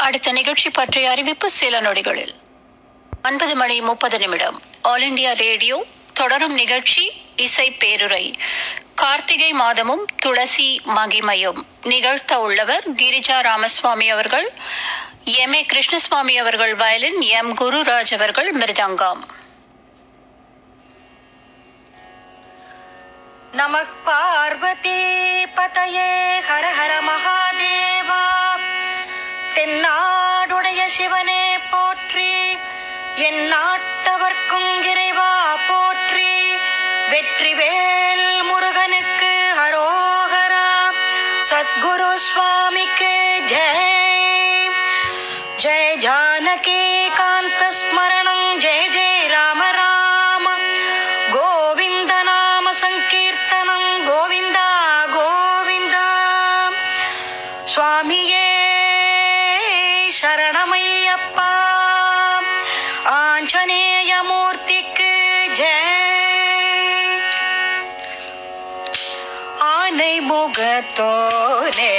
அடுத்த நிகழ்ச்சி பற்றிய அறிவிப்பு சில நொடிகளில். 9:30 ஆல் இண்டியா ரேடியோ தொடரும் நிகழ்ச்சி இசை பேருரை. கார்த்திகை மாதமும் துளசி மகிமையும் நிகழ்த்த உள்ளவர் கிரிஜா ராமசுவாமி அவர்கள், எம். ஏ. கிருஷ்ணசுவாமி அவர்கள் வயலின், எம். குருராஜ் அவர்கள் மிருதங்கம். நமः பார்வதி பதயே ஹர ஹர மகாதேவா. தென்னாடுடைய சிவனே போற்றி, என் நாட்டவர்க்கும் இறைவா போற்றி. வெற்றிவேல் முருகனுக்கு ஹரோஹரா. சத்குரு சுவாமிக்கு ஜெய். ஜெய ஜானகி காந்த ஸ்மரணம், ஜெய ஜெய ராம ராம. கோவிந்த நாம சங்கீர்த்தனம், கோவிந்தா கோவிந்தா. சுவாமியே சரணமையப்பா. ஆஞ்சநேய மூர்த்திக்கு ஜெய். ஆனை முகத்தோனே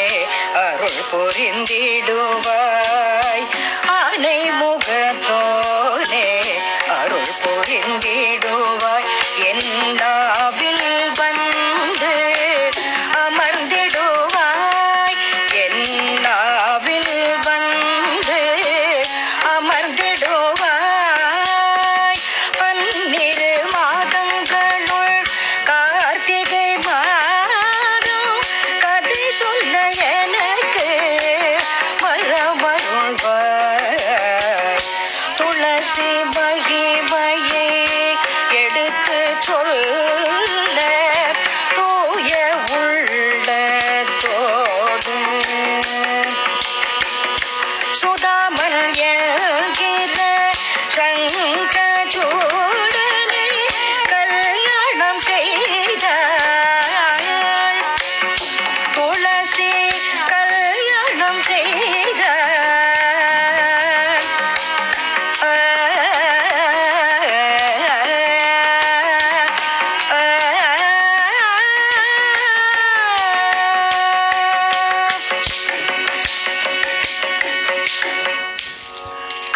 அருள் புரிந்திடுவாய். ஆனை முகத்தோனே அருள் புரிந்திடுவாய். என்னாவில் வந்து அமர்ந்திடுவாய். என்னாவில் வந்து அமர்ந்திடுவாய். 12 மாதங்களுள் கார்த்திகை மாதம் கதை சொல்ல எனக்கு மரமருள்வாய். துளசி மகிமையை எடுத்து சொல்ல தூய உள்ளத்தோடு சுதாமன் என்கிற சங்கச்சூடனை கல்யாணம் செய்தாள். துளசி கல்யாணம் செய்தாள்.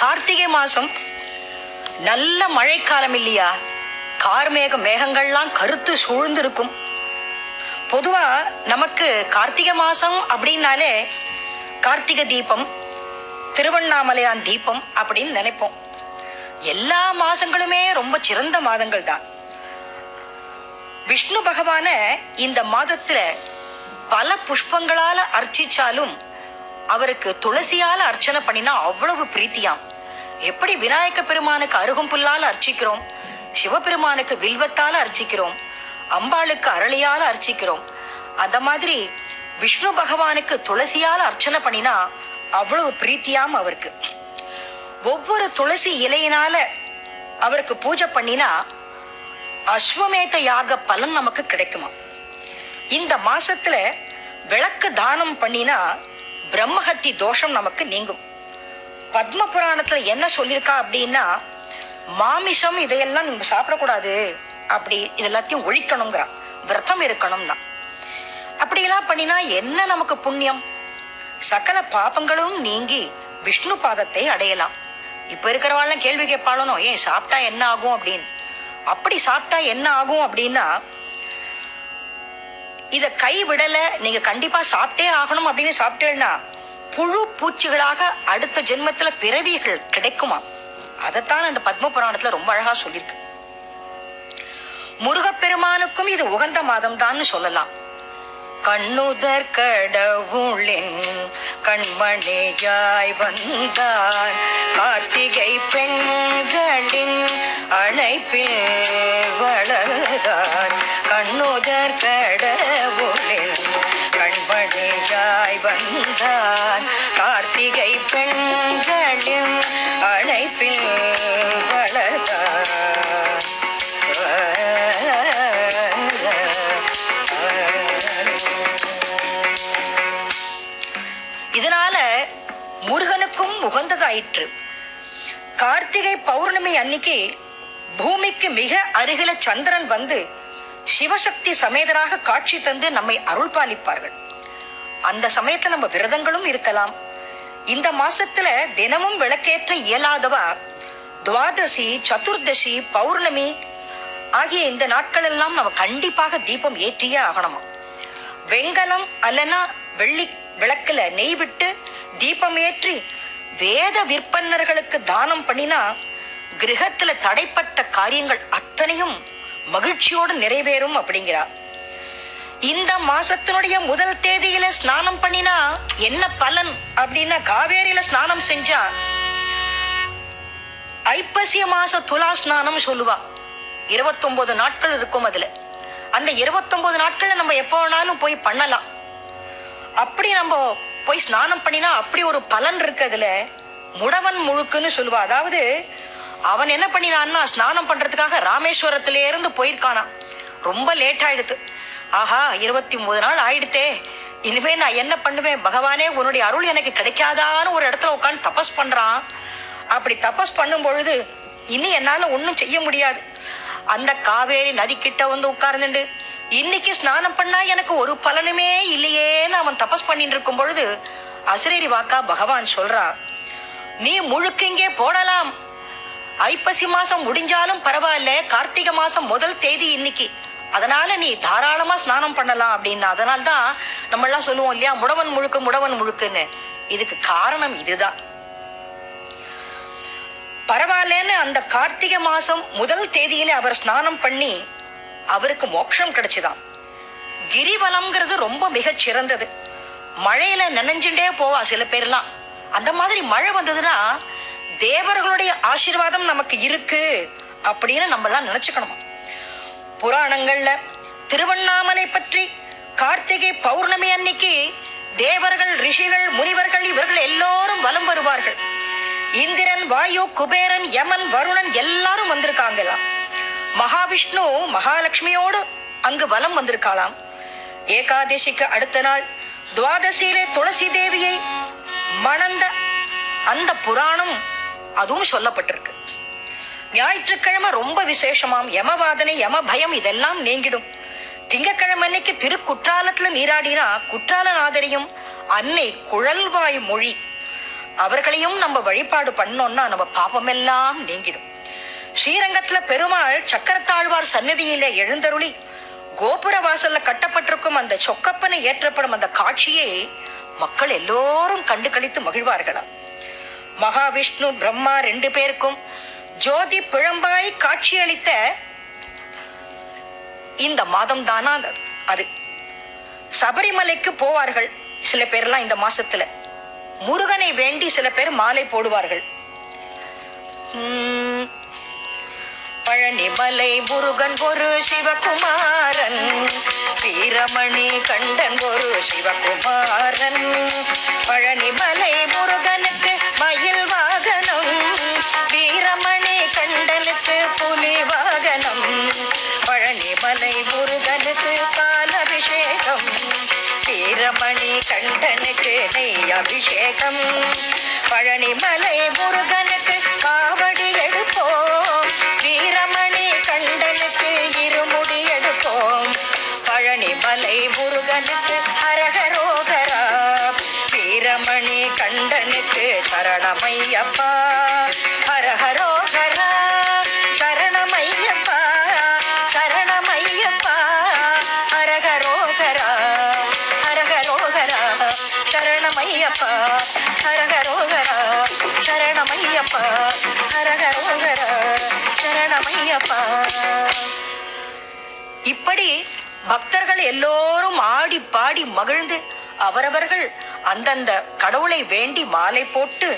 கார்த்திகை மாசம் நல்ல மழைக்காலம் இல்லையா? கார்மேக மேகங்கள்லாம் கருத்து சூழ்ந்திருக்கும். பொதுவா நமக்கு கார்த்திகை மாசம் அப்படின்னாலே கார்த்திகை தீபம், திருவண்ணாமலையான் தீபம் அப்படின்னு நினைப்போம். எல்லா மாசங்களுமே ரொம்ப சிறந்த மாதங்கள் தான். விஷ்ணு பகவான இந்த மாதத்துல பல புஷ்பங்களால அர்ச்சிச்சாலும் அவருக்கு துளசியால அர்ச்சனை பண்ணினா அவ்வளவு பிரீத்தியாம். எப்படி விநாயக பெருமானுக்கு அருகம்புல்லால அர்ச்சிக்கிறோம், சிவபெருமானுக்கு வில்வத்தால அர்ச்சிக்கிறோம், அம்பாளுக்கு அரளியால அர்ச்சிக்கிறோம், அந்த மாதிரி விஷ்ணு பகவானுக்கு துளசியால அர்ச்சனை பண்ணினா அவ்வளவு பிரீத்தியாம் அவருக்கு. ஒவ்வொரு துளசி இலையினால அவருக்கு பூஜை பண்ணினா அஸ்வமேத யாக பலன் நமக்கு கிடைக்குமா. இந்த மாசத்துல விளக்கு தானம் பண்ணினா பிரம்மஹத்தி தோஷம் நமக்கு நீங்கும். பத்ம புராணத்துல என்ன சொல்லியிருக்கா அப்படின்னா, மாமிசம் இதையெல்லாம் நீங்க சாப்பிடக்கூடாது, அப்படி இதெல்லாத்தையும் ஒழிக்கணுங்கிறா. விரதம் இருக்கணும்னா அப்படியெல்லாம் பண்ணினா என்ன நமக்கு புண்ணியம்? சகல பாபங்களும் நீங்கி விஷ்ணு பாதத்தை அடையலாம். இப்ப இருக்கிறவாள்லாம் கேள்வி கேட்பாளனோ, ஏன் சாப்பிட்டா என்ன ஆகும் அப்படின்னு. அப்படி சாப்பிட்டா என்ன ஆகும் அப்படின்னா, இத கை விடல, நீங்க கண்டிப்பா சாப்பிட்டே ஆகணும் அப்படின்னு சாப்பிட்டேன்னா புழு பூச்சிகளாக அடுத்த ஜென்மத்துல பிறவிகள் கிடைக்குமா. அதைத்தான் அந்த பத்ம புராணத்துல ரொம்ப அழகா சொல்லியிருக்கு. முருகப்பெருமானுக்கும் இது உகந்த மாதம் தான் சொல்லலாம். கண்ணுதர் கடவுளின் கண்மணியாய் வந்தான், கார்த்திகை பெண்களின் அழைப்பில் வளர்ந்தான். கண்ணுதர் கடவுளின் கண்மணியாய் வந்தான், கார்த்திகை பெண்களின் அழைப்பில் வளர்ந்தான். இதனால முருகனுக்கும் உகந்ததாயிற்று. கார்த்திகை பௌர்ணமி அன்னைக்கு பூமிக்கு மிக அருகில சந்திரன் வந்து சிவசக்தி சமேதராக காட்சி தந்து நம்மை அருள் பாலிப்பார்கள். அந்த சமயத்துல நம்ம விரதங்களும் இருக்கலாம். இந்த மாசத்துல தினமும் விளக்கேற்ற இயலாதவா துவாதசி, சதுர்தசி, பௌர்ணமி ஆகிய இந்த நாட்கள் எல்லாம் நம்ம கண்டிப்பாக தீபம் ஏற்றியே ஆகணுமா. வெங்கலம் அல்லனா வெள்ளி விளக்குல நெய் விட்டு தீபம் ஏற்றி வேத விற்பன்னர்களுக்கு தானம் பண்ணினா கிரகத்துல தடைப்பட்ட காரியங்கள் அத்தனையும் மகிழ்ச்சியோடு நிறைவேறும் அப்படிங்கிறார். இந்த மாசத்தினுடைய முதல் தேதியில ஸ்நானம் பண்ணினா என்ன பலன் அப்படின்னா, காவேரியில ஸ்நானம் செஞ்சா ஐப்பசிய மாச துலா ஸ்நானம் சொல்லுவா. 29 நாட்கள் இருக்கும் அதுல. அந்த 29 நாட்கள்ல நம்ம எப்போ வேணாலும் போய் பண்ணலாம். அப்படி நம்ம போய் ஸ்நானம் பண்ணினா அப்படி ஒரு பலன் இருக்கு அதுல. முடவன் முழுக்குன்னு சொல்லுவா. அதாவது அவன் என்ன பண்ணினான்னா, ஸ்நானம் பண்றதுக்காக ராமேஸ்வரத்தில இருந்து போயிருக்கானா. ரொம்ப லேட் ஆயிடுது. ஆஹா, 29 நாள் ஆயிடுத்தே, இனிமே நான் என்ன பண்ணுவேன், பகவானே உன்னுடைய அருள் எனக்கு கிடைக்காதான்னு ஒரு இடத்துல உட்காந்து தபஸ் பண்றான். அப்படி தபஸ் பண்ணும் பொழுது இனி என்னால ஒன்னும் செய்ய முடியாது. அந்த காவேரி நதி கிட்ட வந்து உட்கார்ந்துண்டு இன்னைக்கு ஸ்நானம் பண்ணா எனக்கு ஒரு பலனுமே இல்லையேன்னு அவன் தபஸ் பண்ணிட்டு இருக்கும் பொழுது அசரீரி வாக்கா பகவான் சொல்றா, நீ முழுக்கிங்கே போடலாம், ஐப்பசி மாசம் முடிஞ்சாலும் பரவாயில்ல, கார்த்திகை மாசம் முதல் தேதி இன்னைக்கு, அதனால நீ தாராளமா ஸ்நானம் பண்ணலாம் அப்படின்னு. அதனால்தான் நம்ம எல்லாம் சொல்லுவோம் இல்லையா, முடவன் முழுக்கு முடவன் முழுக்குன்னு. இதுக்கு காரணம் இதுதான். பரவாயில்லன்னு அந்த கார்த்திகை மாசம் முதல் தேதியில அவர் ஸ்நானம் பண்ணி அவருக்கு மோட்சம் கிடைச்சுதான். கிரிவலம்ங்கிறது ரொம்ப மிகச் சிறந்தது. மழையில நனைஞ்சுட்டே போவா சில பேர்லாம். அந்த மாதிரி மழை வந்ததுன்னா தேவர்களுடைய ஆசீர்வாதம் நமக்கு இருக்கு அப்படின்னு நம்ம எல்லாம் நினைச்சுக்கணுமா. புராணங்கள்ல திருவண்ணாமலை பற்றி கார்த்திகை பௌர்ணமி அன்னைக்கு தேவர்கள், ரிஷிகள், முனிவர்கள் இவர்கள் எல்லோரும் வலம் வருவார்கள். இந்திரன், வாயு, குபேரன், யமன், வருணன் எல்லாரும் வந்திருக்காங்களாம். மகாவிஷ்ணு மகாலட்சுமியோடு அங்கு வலம் வந்திருக்காளாம். ஏகாதசிக்கு அடுத்த நாள் துவாதசியிலே துளசி தேவியை மணந்த அந்த புராணம் அதுவும் சொல்லப்பட்டிருக்கு. ஞாயிற்றுக்கிழமை ரொம்ப விசேஷமாம். யமவாதனை, யம பயம் இதெல்லாம் நீங்கிடும். திங்கக்கிழமை அன்னைக்கு திருக்குற்றாலத்துல நீராடினா குற்றாலநாதரையும் அன்னை குழல்வாய் மொழி அவர்களையும் நம்ம வழிபாடு பண்ணோம்னா நம்ம பாவமெல்லாம் நீங்கிடும். ஸ்ரீரங்கத்துல பெருமாள் சக்கரத்தாழ்வார் சன்னதியில எழுந்தருளி கோபுர வாசல்ல கட்டப்பட்டிருக்கும் அந்த சொக்கப்பனை ஏற்றப்படும் அந்த காட்சியை மக்கள் எல்லோரும் கண்டு கழித்து மகிழ்வார்களாம். மகாவிஷ்ணு பிரம்மா 2 பேருக்கும் ஜோதி பிழம்பாய் காட்சியளித்த இந்த மாதம் தானா அது. சபரிமலைக்கு போவார்கள் சில பேர்லாம் இந்த மாசத்துல. முருகனை வேண்டி சில பேர் மாலை போடுவார்கள். பழனிமலை முருகன் ஒரு சிவகுமாரன், வீரமணி கண்டன் ஒரு சிவகுமாரன். பழனிமலை முருகனுக்கு மயில் வாகனம், வீரமணி கண்டனுக்கு புலி வாகனம். பழனிமலை முருகனுக்கு பால் அபிஷேகம், வீரமணி கண்டனுக்கு நெய் அபிஷேகம். பழனிமலை முருகனுக்கு காவடி எடுப்போம், வீரமணி கண்டனுக்கு இருமுடி எடுப்போம். பழனிமலை முருகனுக்கு ஹரஹரோகரா, வீரமணி கண்டனுக்கு சரணமையப்பா. ஹரஹரோகரா, சரணமையப்பா, சரணமையப்பா. ஹரஹரோகரா, ஹரஹரோகரா, சரணமையப்பா. ஹரஹரோகரா, சரணமையப்பா. ஹரஹரோகரா, சரணமையப்பா. இப்படி பக்தர்கள் எல்லோரும் ஆடி பாடி மகிழ்ந்து அவரவர்கள் அந்தந்த கடவுளை வேண்டி மாலை போட்டு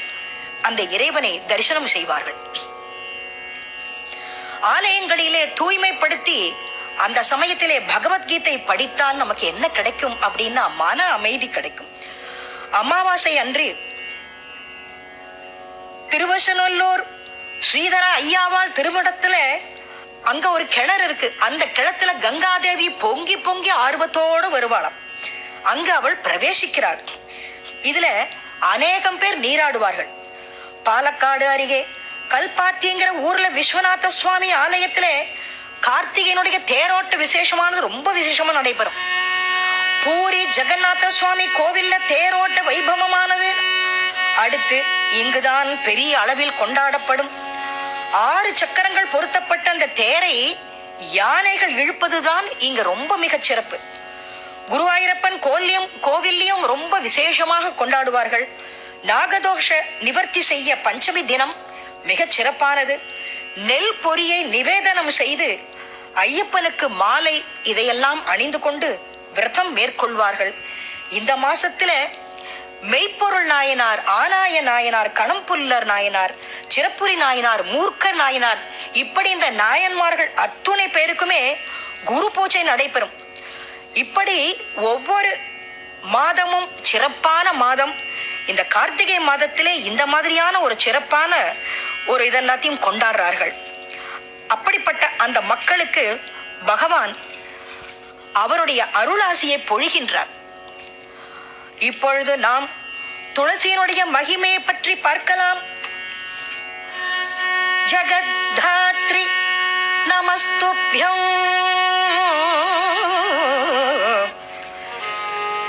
அந்த இறைவனை தரிசனம் செய்வார்கள். ஆலயங்களிலே தூய்மைப்படுத்தி அந்த சமயத்திலே பகவத்கீதை படித்தால் நமக்கு என்ன கிடைக்கும் அப்படின்னா மன அமைதி கிடைக்கும். அமாவாசை அன்று திருவசநல்லூர் ஸ்ரீதர ஐயாவால் திருமணத்துல அங்க ஒரு கிணறு இருக்கு. அந்த கிணத்துல கங்காதேவி பொங்கி பொங்கி ஆர்வத்தோடு வருவாளாம். அங்க அவள் பிரவேசிக்கிறாள். இதுல அநேகம் பேர் நீராடுவார்கள். பாலக்காடு அருகே கல்பாத்திங்கிற ஊர்ல விஸ்வநாத சுவாமி ஆலயத்துல கார்த்திகையினுடைய தேரோட்ட விசேஷமானது ரொம்ப விசேஷமா நடைபெறும். பூரி ஜெகநாத சுவாமி கோவில்ல தேரோட்ட வைபவமானது அடுத்து இங்குதான் பெரிய அளவில் கொண்டாடப்படும் 6 சக்கரங்கள் பொருத்தப்பட்ட அந்த தேரை யானைகள் இழுப்பதுதான் இங்க ரொம்ப மிகச் சிறப்பு. குருவாயூரப்பன் கோவில்லையும் ரொம்ப விசேஷமாக கொண்டாடுவார்கள். நாகதோஷ நிவர்த்தி செய்ய பஞ்சமி தினம் மிகச் சிறப்பானது. நெல் பொரியை நிவேதனம் செய்து ஐயப்பனுக்கு மாலை இதையெல்லாம் அணிந்து கொண்டு விரதம் மேற்கொள்வார்கள். இந்த மாசத்துல மெய்ப்பொருள் நாயனார், ஆனாய நாயனார், கணம்புல்லர் நாயனார், சிறப்புரி நாயனார், மூர்க்கர் நாயனார், இப்படி இந்த நாயன்மார்கள் அத்துணை பேருக்குமே குரு பூஜை நடைபெறும். இப்படி ஒவ்வொரு மாதமும் சிறப்பான மாதம். இந்த கார்த்திகை மாதத்திலே இந்த மாதிரியான ஒரு சிறப்பான ஒரு இதெல்லாத்தையும் கொண்டாடுறார்கள். அப்படிப்பட்ட அந்த மக்களுக்கு பகவான் அவருடைய அருளாசியை பொழிகின்றார். இப்பொழுது நாம் துளசியினுடைய மகிமையை பற்றி பார்க்கலாம். ஜகத்தாத்ரி நமஸ்துப்யம்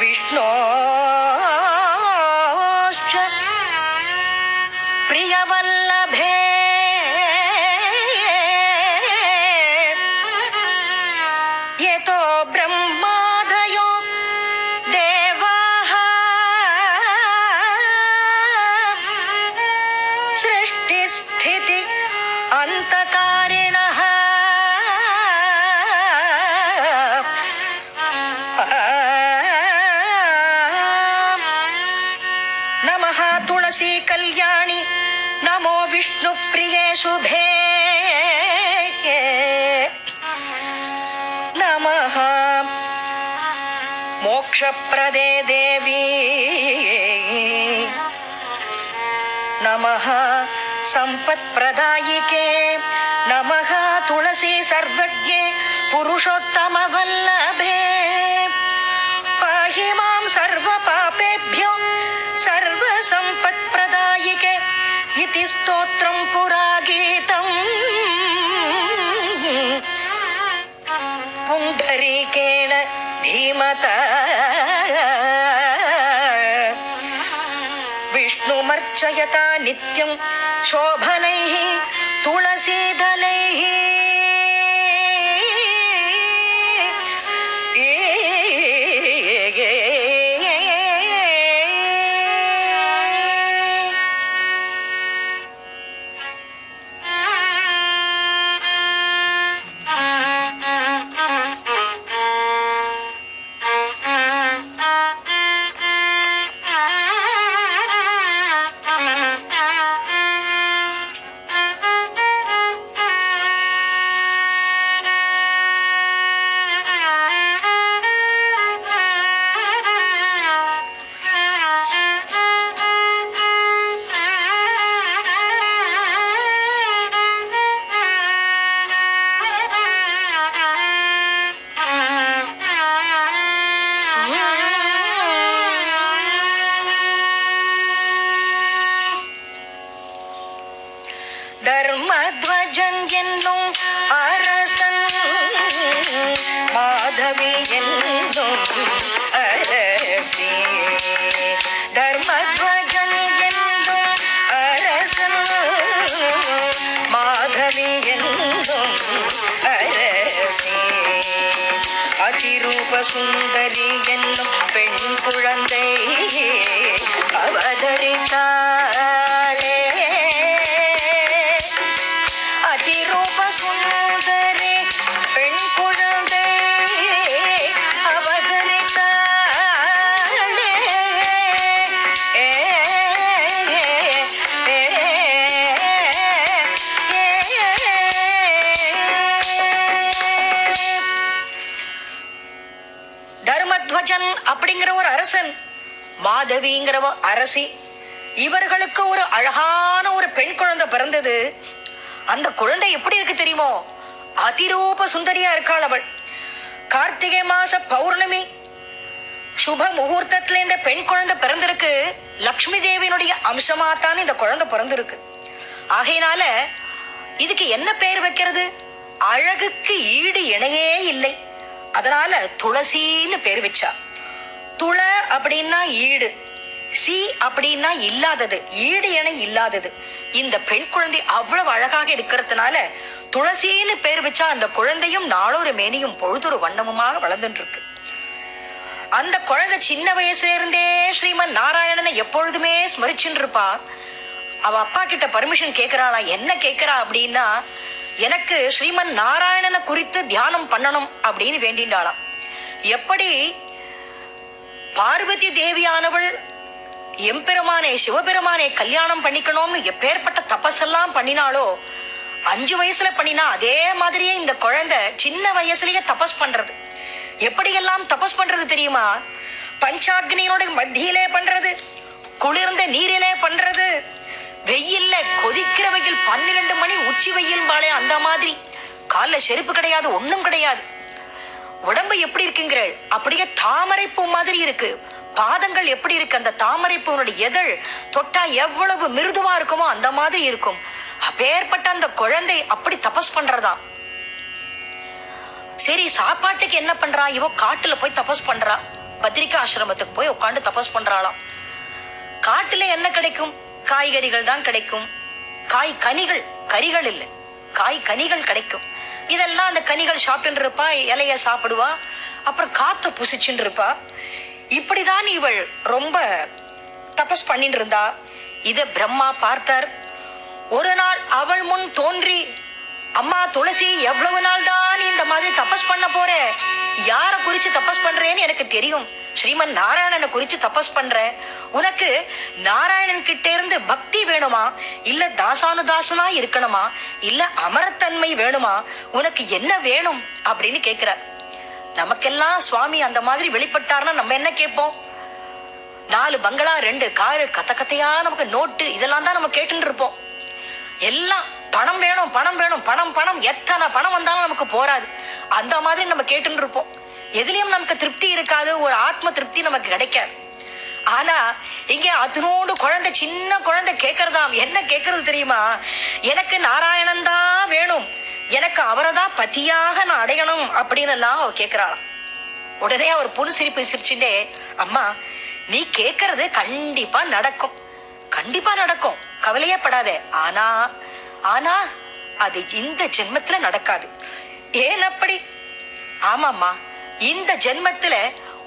விஷ்ணோ பிரியவல்லபே யதோ பிரம்மாதயோ தேவாः सृष्टिस्थिति अन्तकारिणः नमः तुलसी कल्याणी नमो विष्णुप्रिये शुभे नमः मोक्षप्रदे देवी नमः संपत्प्रदायिके नमः तुलसी सर्वज्ञे पुरुषोत्तम वल्लभे पाहि मां सर्वपापेभ्यो सर्वसम्पत्प्रदायिके इति स्तोत्रं पुरागीतम् पुण्डरीकेण धीमता विष्णुमर्चयता नित्यं शोभनैः तुलसीदलैः தர்மத்வஜன் என்னும் அரசன் மாதவி என்னும் அரசி தர்மத்வஜன் என்னும் அரசன் மாதவி என்னும் அரசி அதிரூப சுந்தரி என்னும் பெண் குழந்தை அவதரித்தாளே அதிரூப சுந்தரி பெண் குழந்தை அவதரித்தாளே தர்மத்வஜன் அப்படிங்கிற ஒரு அரசன், மாதவிங்கிற அரசி, இவர்களுக்கு ஒரு அழகான ஒரு பெண் குழந்தை பிறந்தது. அந்த குழந்தை எப்படி இருக்கு தெரியுமோ? அதிரூப சுந்தரியா இருக்காள் அவள். கார்த்திகை மாச பௌர்ணமி சுப முகூர்த்தத்துல இந்த பெண் குழந்தை பிறந்திருக்கு. லக்ஷ்மி தேவியினுடைய அம்சமாத்தான் இந்த குழந்தை பிறந்திருக்கு. ஆகையினால இதுக்கு என்ன பெயர் வைக்கிறது? அழகுக்கு ஈடு இணையே இல்லை. அதனால துளசின்னு பேர் வச்சா. துள அப்படின்னா ஈடு, சி அப்படின்னா இல்லாதது, ஈடு இணை இல்லாதது. இந்த பெண் குழந்தை அவ்வளவு அழகாக இருக்கிறதுனால துளசின்னு பேர் வச்சா அந்த குழந்தையும் நாளொரு மேனியும் பொழுதொரு வண்ணமுமாக வளர்ந்துட்டு இருக்கு. அந்த குழந்தை சின்ன வயசுல இருந்தே ஸ்ரீமன் நாராயணனை எப்பொழுதுமே ஸ்மரிச்சுட்டு இருப்பா. அவ அப்பா கிட்ட பர்மிஷன் கேட்கிறாளா? என்ன கேட்கிறா அப்படின்னா, எனக்கு ஸ்ரீமன் நாராயணனை குறித்து தியானம் பண்ணணும் அப்படின்னு வேண்டிண்டாளாம். எப்படி பார்வதி தேவியானவள் எம்பெருமானே சிவபெருமானே கல்யாணம் பண்ணிக்கணும்னு எப்பேற்பட்ட தபஸெல்லாம் பண்ணினாலோ, 5 வயசுல பண்ணினா அதே மாதிரியே இந்த குழந்தை சின்ன வயசுலயே தபஸ் பண்றது. எப்படியெல்லாம் தபஸ் பண்றது தெரியுமா? பஞ்சாக்னியோட மத்தியிலே பண்றது, குளிர்ந்த நீரிலே பண்றது, வெயில்ல கொதிக்கிற வெயில் 12 மணி உச்சி வெயில் பாலே அந்த மாதிரி. கால்ல செருப்பு கிடையாது, ஒண்ணும் கிடையாது. உடம்பு எப்படி இருக்குங்கிற அப்படியே தாமரை பூ மாதிரி இருக்கு. பாதங்கள் எப்படி இருக்கு? அந்த தாமரை பூனுடைய எதழ் தொட்டா எவ்வளவு மிருதுவா இருக்குமோ அந்த மாதிரி இருக்கும். அப்பேற்பட்ட அந்த குழந்தை அப்படி தபஸ் பண்றதா. சரி, சாப்பாட்டுக்கு என்ன பண்றா? இவ காட்டுல போய் தபஸ் பண்றா. பத்ரிகா ஆசிரமத்துக்கு போய் உட்காந்து தபஸ் பண்றாளாம். காட்டுல என்ன கிடைக்கும்? காய்கறிகள் தான் கிடைக்கும். கனிகள், கறிகள் இல்லை, கனிகள் கிடைக்கும். இதெல்லாம் அந்த கனிகள் சாப்பிட்டு இருப்பா, இலைய சாப்பிடுவா, அப்புறம் காத்த புசிச்சுட்டு இருப்பா. இப்படிதான் இவள் ரொம்ப தபஸ் பண்ணிட்டு இருந்தா. இத பிரம்மா பார்த்தார். ஒரு நாள் அவள் முன் தோன்றி, அம்மா துளசி, எவ்வளவு நாள் தான் இந்த மாதிரி தபஸ் பண்ண போற? யார குறிச்சு தபஸ் பண்றேன்னு எனக்கு தெரியும். ஸ்ரீமன் நாராயணனை குறிச்சு தபஸ் பண்ற. உனக்கு நாராயணன் கிட்ட இருந்து பக்தி வேணுமா, இல்ல தாசானுதாசனா இருக்கணுமா, இல்ல அமரத்தன்மை வேணுமா? உனக்கு என்ன வேணும் அப்படின்னு கேட்கிறார். நமக்கெல்லாம் சுவாமி அந்த மாதிரி வெளிப்பட்டார்னா நம்ம என்ன கேட்போம்? 4 பங்களா, 2 காரு, கத்தையா நமக்கு நோட்டு, இதெல்லாம் தான் நம்ம கேட்டுட்டு இருப்போம். எல்லாம் பணம் வேணும், பணம் வேணும், பணம் பணம், எத்தனை பணம் வந்தாலும் நமக்கு போராது. அந்த மாதிரி நம்ம கேட்டுட்டு இருப்போம். எதுலயும் நமக்கு திருப்தி இருக்காது, ஒரு ஆத்ம திருப்தி நமக்கு கிடைக்காது. ஆனா இங்க அதனோடு குழந்தை, சின்ன குழந்தை கேட்கறதாம். என்ன கேட்கறது தெரியுமா? எனக்கு நாராயணன் தான் வேணும், எனக்கு அவரைதான் பத்தியாக நான் அடையணும் அப்படின்னு எல்லாம் அவ கேட்கிறாளாம். உடனே அவர் புது சிரிப்பு சிரிச்சுட்டே, அம்மா நீ கேட்கறது கண்டிப்பா நடக்கும், கண்டிப்பா நடக்கும், கவலையே படாத. ஆனா அது இந்த ஜென்மத்துல நடக்காது. ஏன் அப்படி? ஆமாம்மா, இந்த ஜென்மத்துல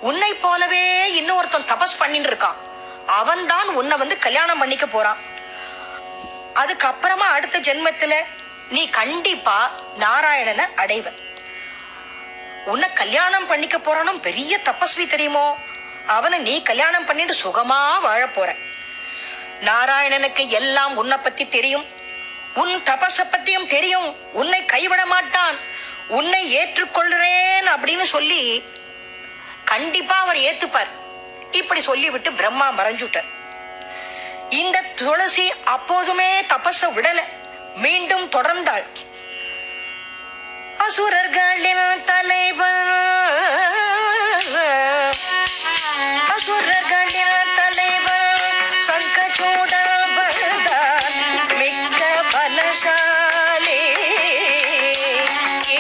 உன்னை போலவே இன்னொருத்தன் தபஸ் பண்ணிட்டு இருக்கான். அவன் தான் உன்னை வந்து கல்யாணம் பண்ணிக்க போறான். அதுக்கப்புறமா அடுத்த ஜென்மத்துல நீ கண்டிப்பா நாராயணனை அடைவ. உன்னை கல்யாணம் பண்ணிக்க போறானும் பெரிய தபஸ்வி தெரியுமோ? அவனை நீ கல்யாணம் பண்ணிட்டு சுகமா வாழ போற. நாராயணனுக்கு எல்லாம் உன்னை பத்தி தெரியும், உன் தபஸ பத்தியும் தெரியும். உன்னை கைவிட மாட்டான், உன்னை ஏற்றுக்கொள்றேன் அப்படின்னு சொல்லி கண்டிப்பா அவர் ஏத்துப்பார். இப்படி சொல்லிவிட்டு பிரம்மா மறைஞ்சுட்டார். இந்த துளசி அப்போதுமே தபஸ விடல, மீண்டும் தொடர்ந்தாள். அசுரர்களின் தலைவர், அசுரர்களின் தலைவர் சங்கச்சூடபதான் மிக்க பலசாலி,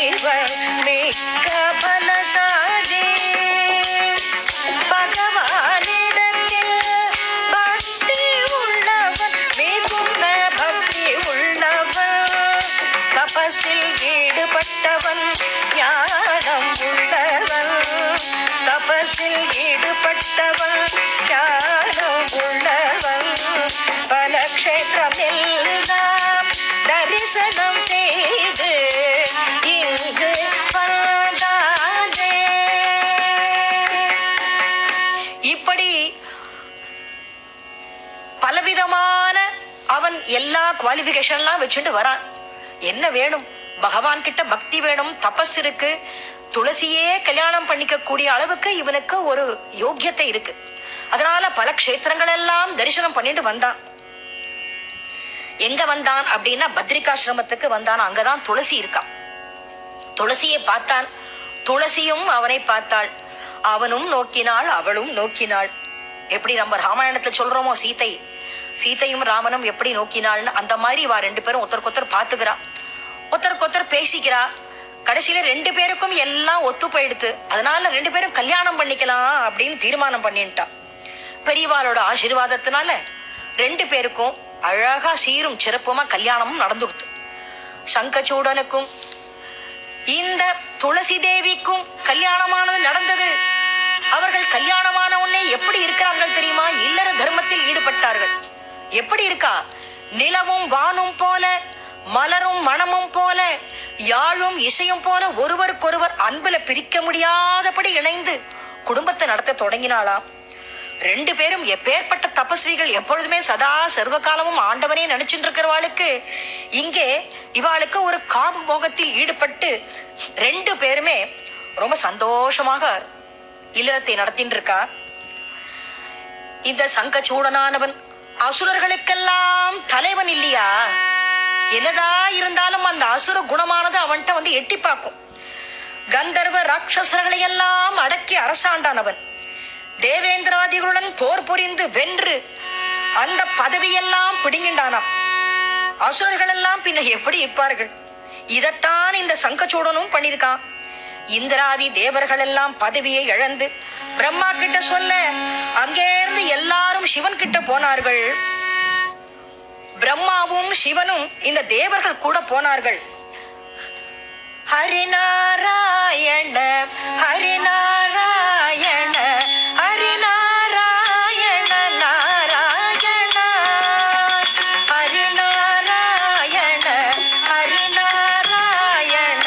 இவர் மிக்க பலசாலி. பகவானிடத்தில் பக்தி உள்ளவன், மிகுந்த பக்தி உள்ளவன், தபஸில் ஈடுபட்டவன், ஞானம் உள்ளவன், தபஸில் ஈடுபட்டவன், ஞானம் உள்ளவன், பல க்ஷேத்திரம் எல்லாம் தரிசனம் செய்து இங்கு வந்தானே. இப்படி பலவிதமான அவன் எல்லா குவாலிபிகேஷன்லாம் வச்சுட்டு வரான். என்ன வேணும்? பகவான் கிட்ட பக்தி வேணும், தபஸ் இருக்கு, துளசியே கல்யாணம் பண்ணிக்க கூடிய அளவுக்கு இவனுக்கு ஒரு யோக்கியத்தை இருக்கு. அதனால பல க்ஷேத்திரங்கள் எல்லாம் தரிசனம் பண்ணிட்டு வந்தான். எங்க வந்தான் அப்படின்னா பத்ரிகாசிரமத்துக்கு வந்தான். அங்கதான் துளசி இருக்கான். துளசியை பார்த்தான், துளசியும் அவனை பார்த்தாள். அவனும் நோக்கினாள், அவளும் நோக்கினாள். எப்படி நம்ம ராமாயணத்துல சொல்றோமோ, சீதையும் ராமனும் எப்படி நோக்கினாள்னு, அந்த மாதிரி இவா 2 பேரும் ஒருத்தருக்கு பாத்துக்கிறா, ஒருத்தருக்கு பேசிக்கிறா. கடைசியில 2 பேருக்கும் எல்லாம் ஒத்து போயிடுத்து. அதனால 2 பேரும் கல்யாணம் பண்ணிக்கலாம் அப்படின்னு தீர்மானம் பண்ணிட்டா. பெரியவாளோட ஆசீர்வாதத்தினால 2 பேருக்கும் அழகா சீரும் சிறப்புமா கல்யாணமும் நடந்துடுத்து. சங்கச்சூடனுக்கும் இந்த துளசி தேவிக்கும் கல்யாணமானது நடந்தது. அவர்கள் கல்யாணமான உடனே எப்படி இருக்கிறார்கள் தெரியுமா? இல்லற தர்மத்தில் ஈடுபட்டார்கள். எப்படி இருக்கா? நிலவும் வானும் போல, மலரும் மணமும் போல, யாழும் இசையும் போல ஒருவருக்கொருவர் அன்புல பிரிக்க முடியாதபடி இணைந்து குடும்பத்தை நடத்த தொடங்கினாளாம். 2 பேரும் எப்பேற்பட்ட தபஸ்விகள், எப்பொழுதுமே சதா சர்வ காலமும் ஆண்டவனே நினைச்சுட்டு இருக்கிறவாளுக்கு இங்கே இவாளுக்கு ஒரு காம மோகத்தில் ஈடுபட்டு 2 பேருமே ரொம்ப சந்தோஷமாக இல்லறத்தை நடத்திட்டு இருக்கா. இந்த சங்கச்சூடனானவன் அசுரர்களுக்கெல்லாம் தலைவன் இல்லையா? என்னதா இருந்தாலும் அந்த அசுர குணமானது அவன்கிட்ட எட்டி பார்க்கும். கந்தர்வ ராட்சசர்களை எல்லாம் அடக்கி அரசாண்டானவன். தேவேந்திராதிகளுடன் போர் புரிந்து வென்று அந்த பதவியெல்லாம் பிடுங்கின்றானாம். அசுரர்கள் எல்லாம் பின்ன எப்படி இருப்பார்கள்? இதத்தான் இந்த சங்கச்சூடனும் பண்ணிருக்கான். இந்திராதி தேவர்கள் எல்லாம் பதவியை இழந்து பிரம்மா கிட்ட சொல்ல அங்கேருந்து எல்லாரும் சிவன் கிட்ட போனார்கள். பிரம்மாவும் சிவனும் இந்த தேவர்கள் கூட போனார்கள். ஹரிநாராயண ஹரிநாராயண ஹரிநாராயண நாராயண ஹரிநாராயண ஹரிநாராயண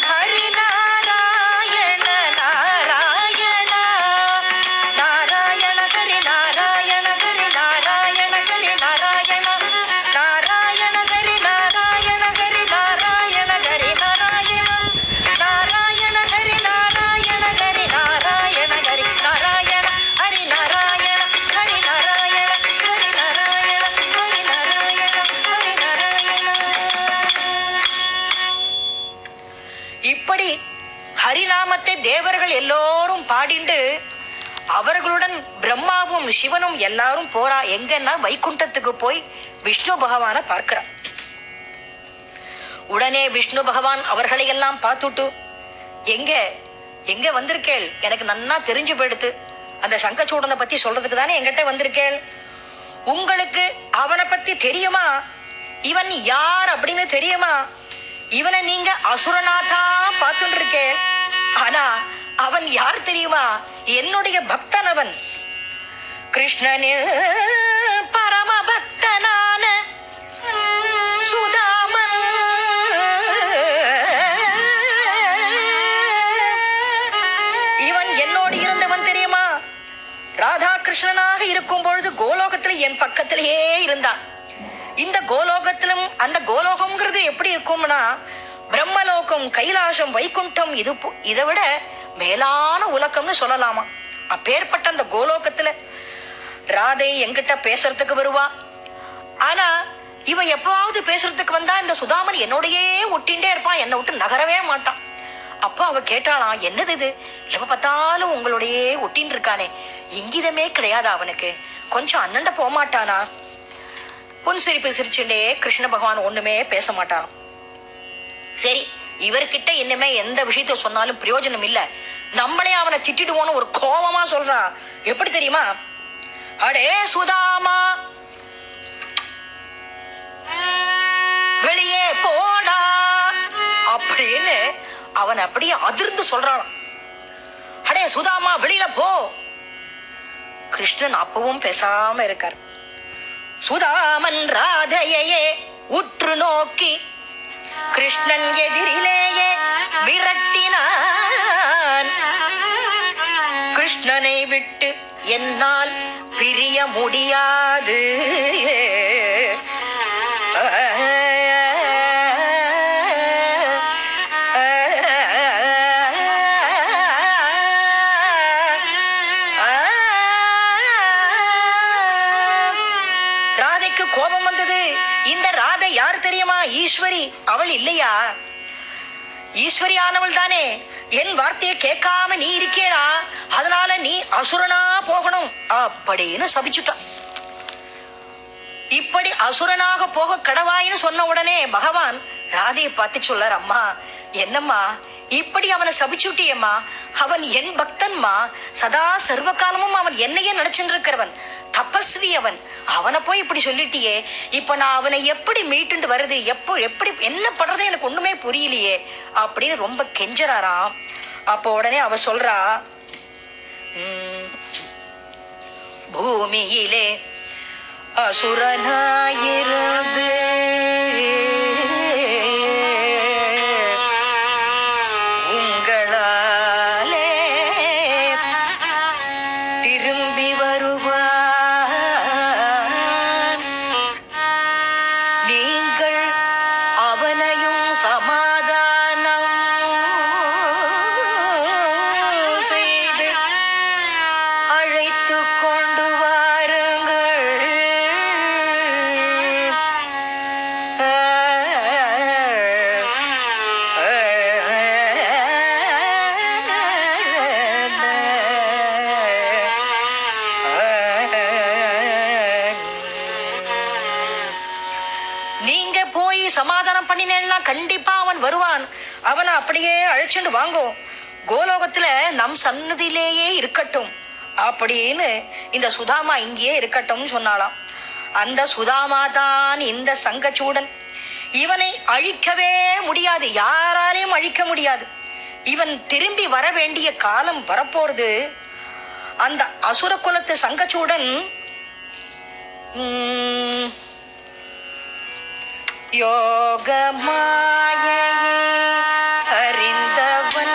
ஹரிநாராயண நாராயண நாராயண ஹரி நாராயண ஹரி நாராயண ஹரி நாராயண நாராயண ஹரி நாராயண ஹரி நாராயண ஹரி நாராயண நாராயண ஹரி நாராயண ஹரி நாராயண ஹரி நாராயண ஹரி நாராயண ஹரி நாராயண ஹரி நாராயண ஹரி நாராயண ஹரி நாராயண. இப்படி ஹரிநாமத்தை தேவர்கள் எல்லோரும் பாடிண்டு அவர்களுடன் பிரம்மாவும் சிவனும் எல்லாரும் போறா. எங்கன்னா வைகுண்டத்துக்கு போய் விஷ்ணு பகவான பார்க்கிறார். உடனே விஷ்ணு பகவான் அவர்களை எல்லாம் பார்த்துட்டு, எங்க எங்க வந்திருக்கேள்? எனக்கு நன்னா தெரிஞ்சு போயிடுத்து. அந்த சங்கச்சூடனை பத்தி சொல்றதுக்கு தானே எங்கிட்ட வந்திருக்கேள். உங்களுக்கு அவனை பத்தி தெரியுமா? இவன் யார் அப்படின்னு தெரியுமா? இவனை நீங்க அசுரநாதா பார்த்துட்டு இருக்கேன். ஆனா அவன் யார் தெரியுமா? என்னுடைய பக்தன் அவன். கிருஷ்ணனில் பரம பக்தனான சுதாமன். இவன் என்னோடு இருந்தவன் தெரியுமா? ராதா கிருஷ்ணனாக இருக்கும் பொழுது கோலோகத்துல என் பக்கத்திலேயே இருந்தான். இந்த கோலோகத்திலும் அந்த கோலோகம்ங்கிறது எப்படி இருக்கும்னா பிரம்மலோகம், கைலாசம், வைகுண்டம், இதை விட மேலான உலகம்னு சொல்லலாமா. அப்பேற்பட்ட அந்த கோலோகத்துல ராதை என்கிட்ட பேசுறதுக்கு வருவா. ஆனா இவன் எப்பாவது பேசுறதுக்கு வந்தா இந்த சுதாமன் என்னோடையே ஒட்டின்டே இருப்பான், என்னை விட்டு நகரவே மாட்டான். அப்போ அவ கேட்டாளாம், என்னது இது? எப்ப பார்த்தாலும் உங்களுடையே ஒட்டின்னு இருக்கானே, இங்கிதமே கிடையாது அவனுக்கு, கொஞ்சம் அண்ணண்ட போகமாட்டானா? புன்சிரிப்பு சிரிச்சுட்டே கிருஷ்ண பகவான் ஒண்ணுமே பேச மாட்டான். சரி, இவர்கிட்ட இன்னுமே எந்த விஷயத்த சொன்னாலும் பிரயோஜனம் இல்ல, நம்மளே அவனை திட்டிடுவோன்னு ஒரு கோபமா சொல்றா. எப்படி தெரியுமா? அடே சுதாமா, வெளியே போடா அப்படின்னு அவன் அப்படியே அதிர்ந்து சொல்றான். அடே சுதாமா, வெளியில போ. கிருஷ்ணன் அப்பவும் பேசாம இருக்கார். சுதாமன் ராதையே உற்று நோக்கி கிருஷ்ணன் எதிரிலேயே விரட்டினான். கிருஷ்ணனை விட்டு என்னால் பிரிய முடியாது. ராதைக்கு கோபம் வந்தது. இந்த ராதை யார் தெரியுமா? ஈஸ்வரி. அவள் இல்லையா? ஈஸ்வரியானவள் தானே. என் வார்த்தையை கேட்காம நீ இருக்கேடா, அதனால நீ அசுரனா போகணும் அப்படின்னு சபிச்சுட்டான். இப்படி அசுரனாக போக கடவாயின்னு சொன்ன உடனே பகவான் ராதையை பார்த்து சொல்லார், அம்மா என்னம்மா இப்படி அவனை சபிச்சுட்டியம்மா? அவன் என் பக்தன்மா. சதா சர்வ காலமும் அவன் என்னையே நினைச்சுட்டு இருக்கிறவன், தபஸ்வி அவன். அவனை போய் இப்படி சொல்லிட்டியே, இப்ப நான் அவனை எப்படி மீட்டுண்டு வருது, எப்படி என்ன பண்றது எனக்கு ஒண்ணுமே புரியலையே அப்படின்னு ரொம்ப கெஞ்சறாராம். அப்போ உடனே அவ சொல்றா, பூமியிலே அசுரனாயிருந்து உங்களாலே திரும்பி வருவான். நீங்கள் அவனையும் சமாதானம் செய்து அழைத்து கொண்டு வாருங்கள். நீங்க போய் சமாதானம் பண்ணினேன்னா கண்டிப்பா அவன் வருவான். அவனை அப்படியே அழைச்சிட்டு வாங்கோ, கோலோகத்துல நம் சன்னதியிலேயே இருக்கட்டும் அப்படின்னு இந்த சுதாமா இங்கேயே இருக்கட்டும் சொன்னாலாம். அந்த சுதாமா தான் இந்த சங்கச்சூடன். இவனை அழிக்கவே முடியாது, யாராலையும் அழிக்க முடியாது. இவன் திரும்பி வர வேண்டிய காலம் வரப்போறது. அந்த அசுர குலத்து சங்கச்சூடன் யோக மாயை அறிந்தவன்,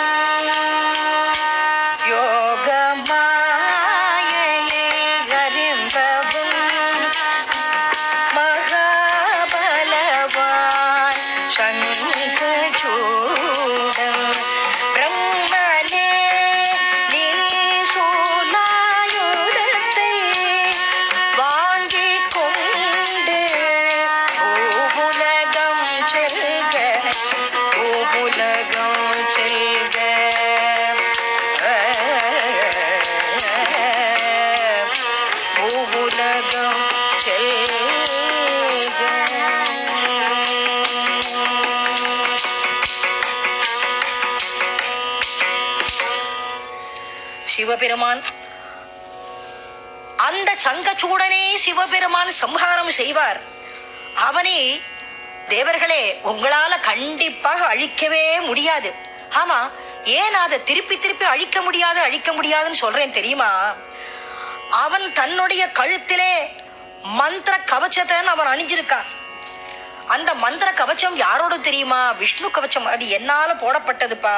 யோக மாயை அறிந்தவன், மகாபலவான் சங்கச்சூடன். பிரம்மனே நீ சூலாயுதத்தை வாங்கிக் கொண்டு பூவுலகம் செல்க, பூவுலகம் செல்க, பூவுலகம் செல்க. சிவபெருமான் அந்த சங்கச்சூடனே சிவபெருமான் சம்ஹாரம் செய்வார். அவனை தேவர்களே உங்களால கண்டிப்பாக அழிக்கவே முடியாது. ஆமா, ஏன் அதை திருப்பி திருப்பி அழிக்க முடியாதுன்னு சொல்றேன் தெரியுமா? அவன் தன்னுடைய கழுத்திலே மந்திர கவச்சத்தை அவன் அணிஞ்சிருக்கான். அந்த மந்திர கவச்சம் யாரோட தெரியுமா? விஷ்ணு கவச்சம். அது என்னால போடப்பட்டதுப்பா.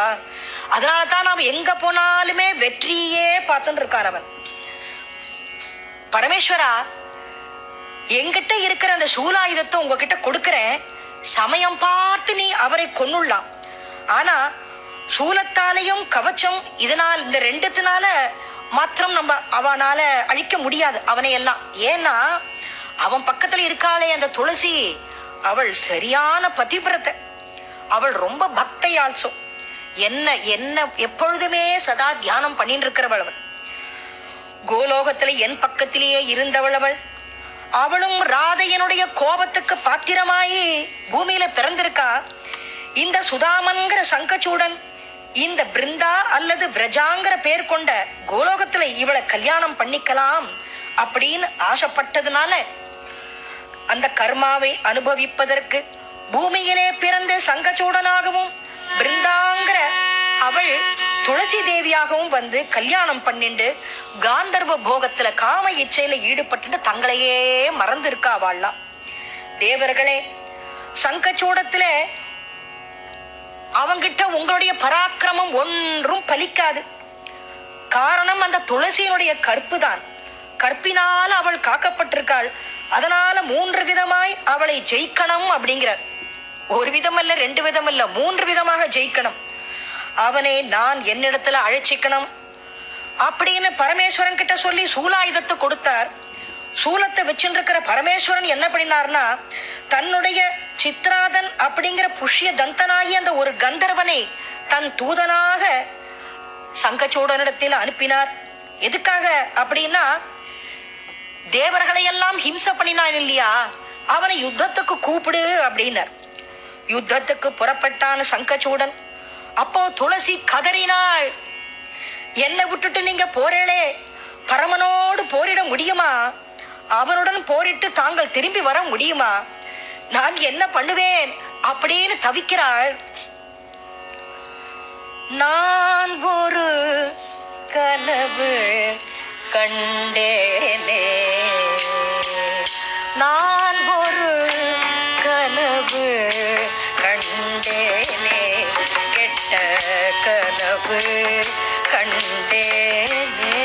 அதனாலதான் நாம் எங்க போனாலுமே வெற்றியே பார்த்துட்டு இருக்கான் அவன். பரமேஸ்வரா, என்கிட்ட இருக்கிற அந்த சூலாயுதத்தை உங்ககிட்ட கொடுக்கிறேன், சமயம் பார்த்து நீ அவரை கொன்னுடலாம். ஆனா சூலத்தாலையும் கவச்சம் இதனால் இந்த ரெண்டுத்தினால மாத்திரம் நம்ம அவனால அழிக்க முடியாது அவனை எல்லாம். ஏன்னா அவன் பக்கத்துல இருக்காளே அந்த துளசி, அவள் சரியான பதிவிரத்தை. அவள் ரொம்ப பக்தை ஆல்சோ. என்ன என்ன எப்பொழுதுமே சதா தியானம் பண்ணிட்டு இருக்கிறவள் அவள். கோலோகத்துல என் பக்கத்திலேயே இருந்தவள் அவள். அவளும் ராதையனுடைய கோபத்துக்கு பாத்திரமாயி பூமியில பிறந்திருக்கா. இந்த சுதாமன்கிற சங்கச்சூடன் இந்த பிருந்தா அல்லது விரஜாங்கிற பேர் கொண்ட கோலோகத்துல இவளை கல்யாணம் பண்ணிக்கலாம் அப்படின்னு ஆசைப்பட்டதுனால அந்த கர்மாவை அனுபவிப்பதற்கு பூமியிலே பிறந்த சங்கச்சூடனாகவும் பிருந்தாங்கிற அவள் துளசி தேவியாகவும் வந்து கல்யாணம் பண்ணிண்டு காந்தர்வ போகத்துல காம இச்சையில ஈடுபட்டு தங்களையே மறந்து இருக்கா வாழலாம். தேவர்களே, சங்கச்சூடத்துல அவங்கிட்ட உங்களுடைய பராக்கிரமம் ஒன்றும் பலிக்காது. காரணம் அந்த துளசியினுடைய கற்பு தான். கற்பினால் அவள் காக்கப்பட்டிருக்காள். அதனால 3 விதமாய் அவளை ஜெயிக்கணும் அப்படிங்கிறார். ஒரு விதம் அல்ல, 2 விதம் அல்ல, 3 விதமாக ஜெயிக்கணும். அவனை நான் என்னிடத்துல அழைச்சிக்கணும் அப்படின்னு பரமேஸ்வரன் கிட்ட சொல்லி சூலாயுதத்தை கொடுத்தார். சூலத்தை வச்சுருக்கிற பரமேஸ்வரன் என்ன பண்ணினார்னா, தன்னுடைய சித்ராதன் அப்படிங்கிற புஷ்ய தந்தனாகி அந்த ஒரு கந்தர்வனை தன் தூதனாக சங்கச்சூடனிடத்தில் அனுப்பினார். எதுக்காக அப்படின்னா, தேவர்களை எல்லாம் ஹிம்சை பண்ணினான் இல்லையா, அவனை யுத்தத்துக்கு கூப்பிடு அப்படின்னார். யுத்தத்துக்கு புறப்பட்டான் சங்கச்சூடன். அப்போ துளசி கதறினாள், என்னை விட்டுட்டு நீங்க போறேளே, பரமனோடு போரிட முடியுமா? அவனுடன் போரிட்டு தாங்கள் திரும்பி வர முடியுமா? நான் என்ன பண்ணுவேன் அப்படின்னு தவிக்கிறாள். நான் ஒரு கனவு கண்டேனே, நான் ஒரு கனவு கண்டேனே, கெட்ட கனவு கண்டேனே.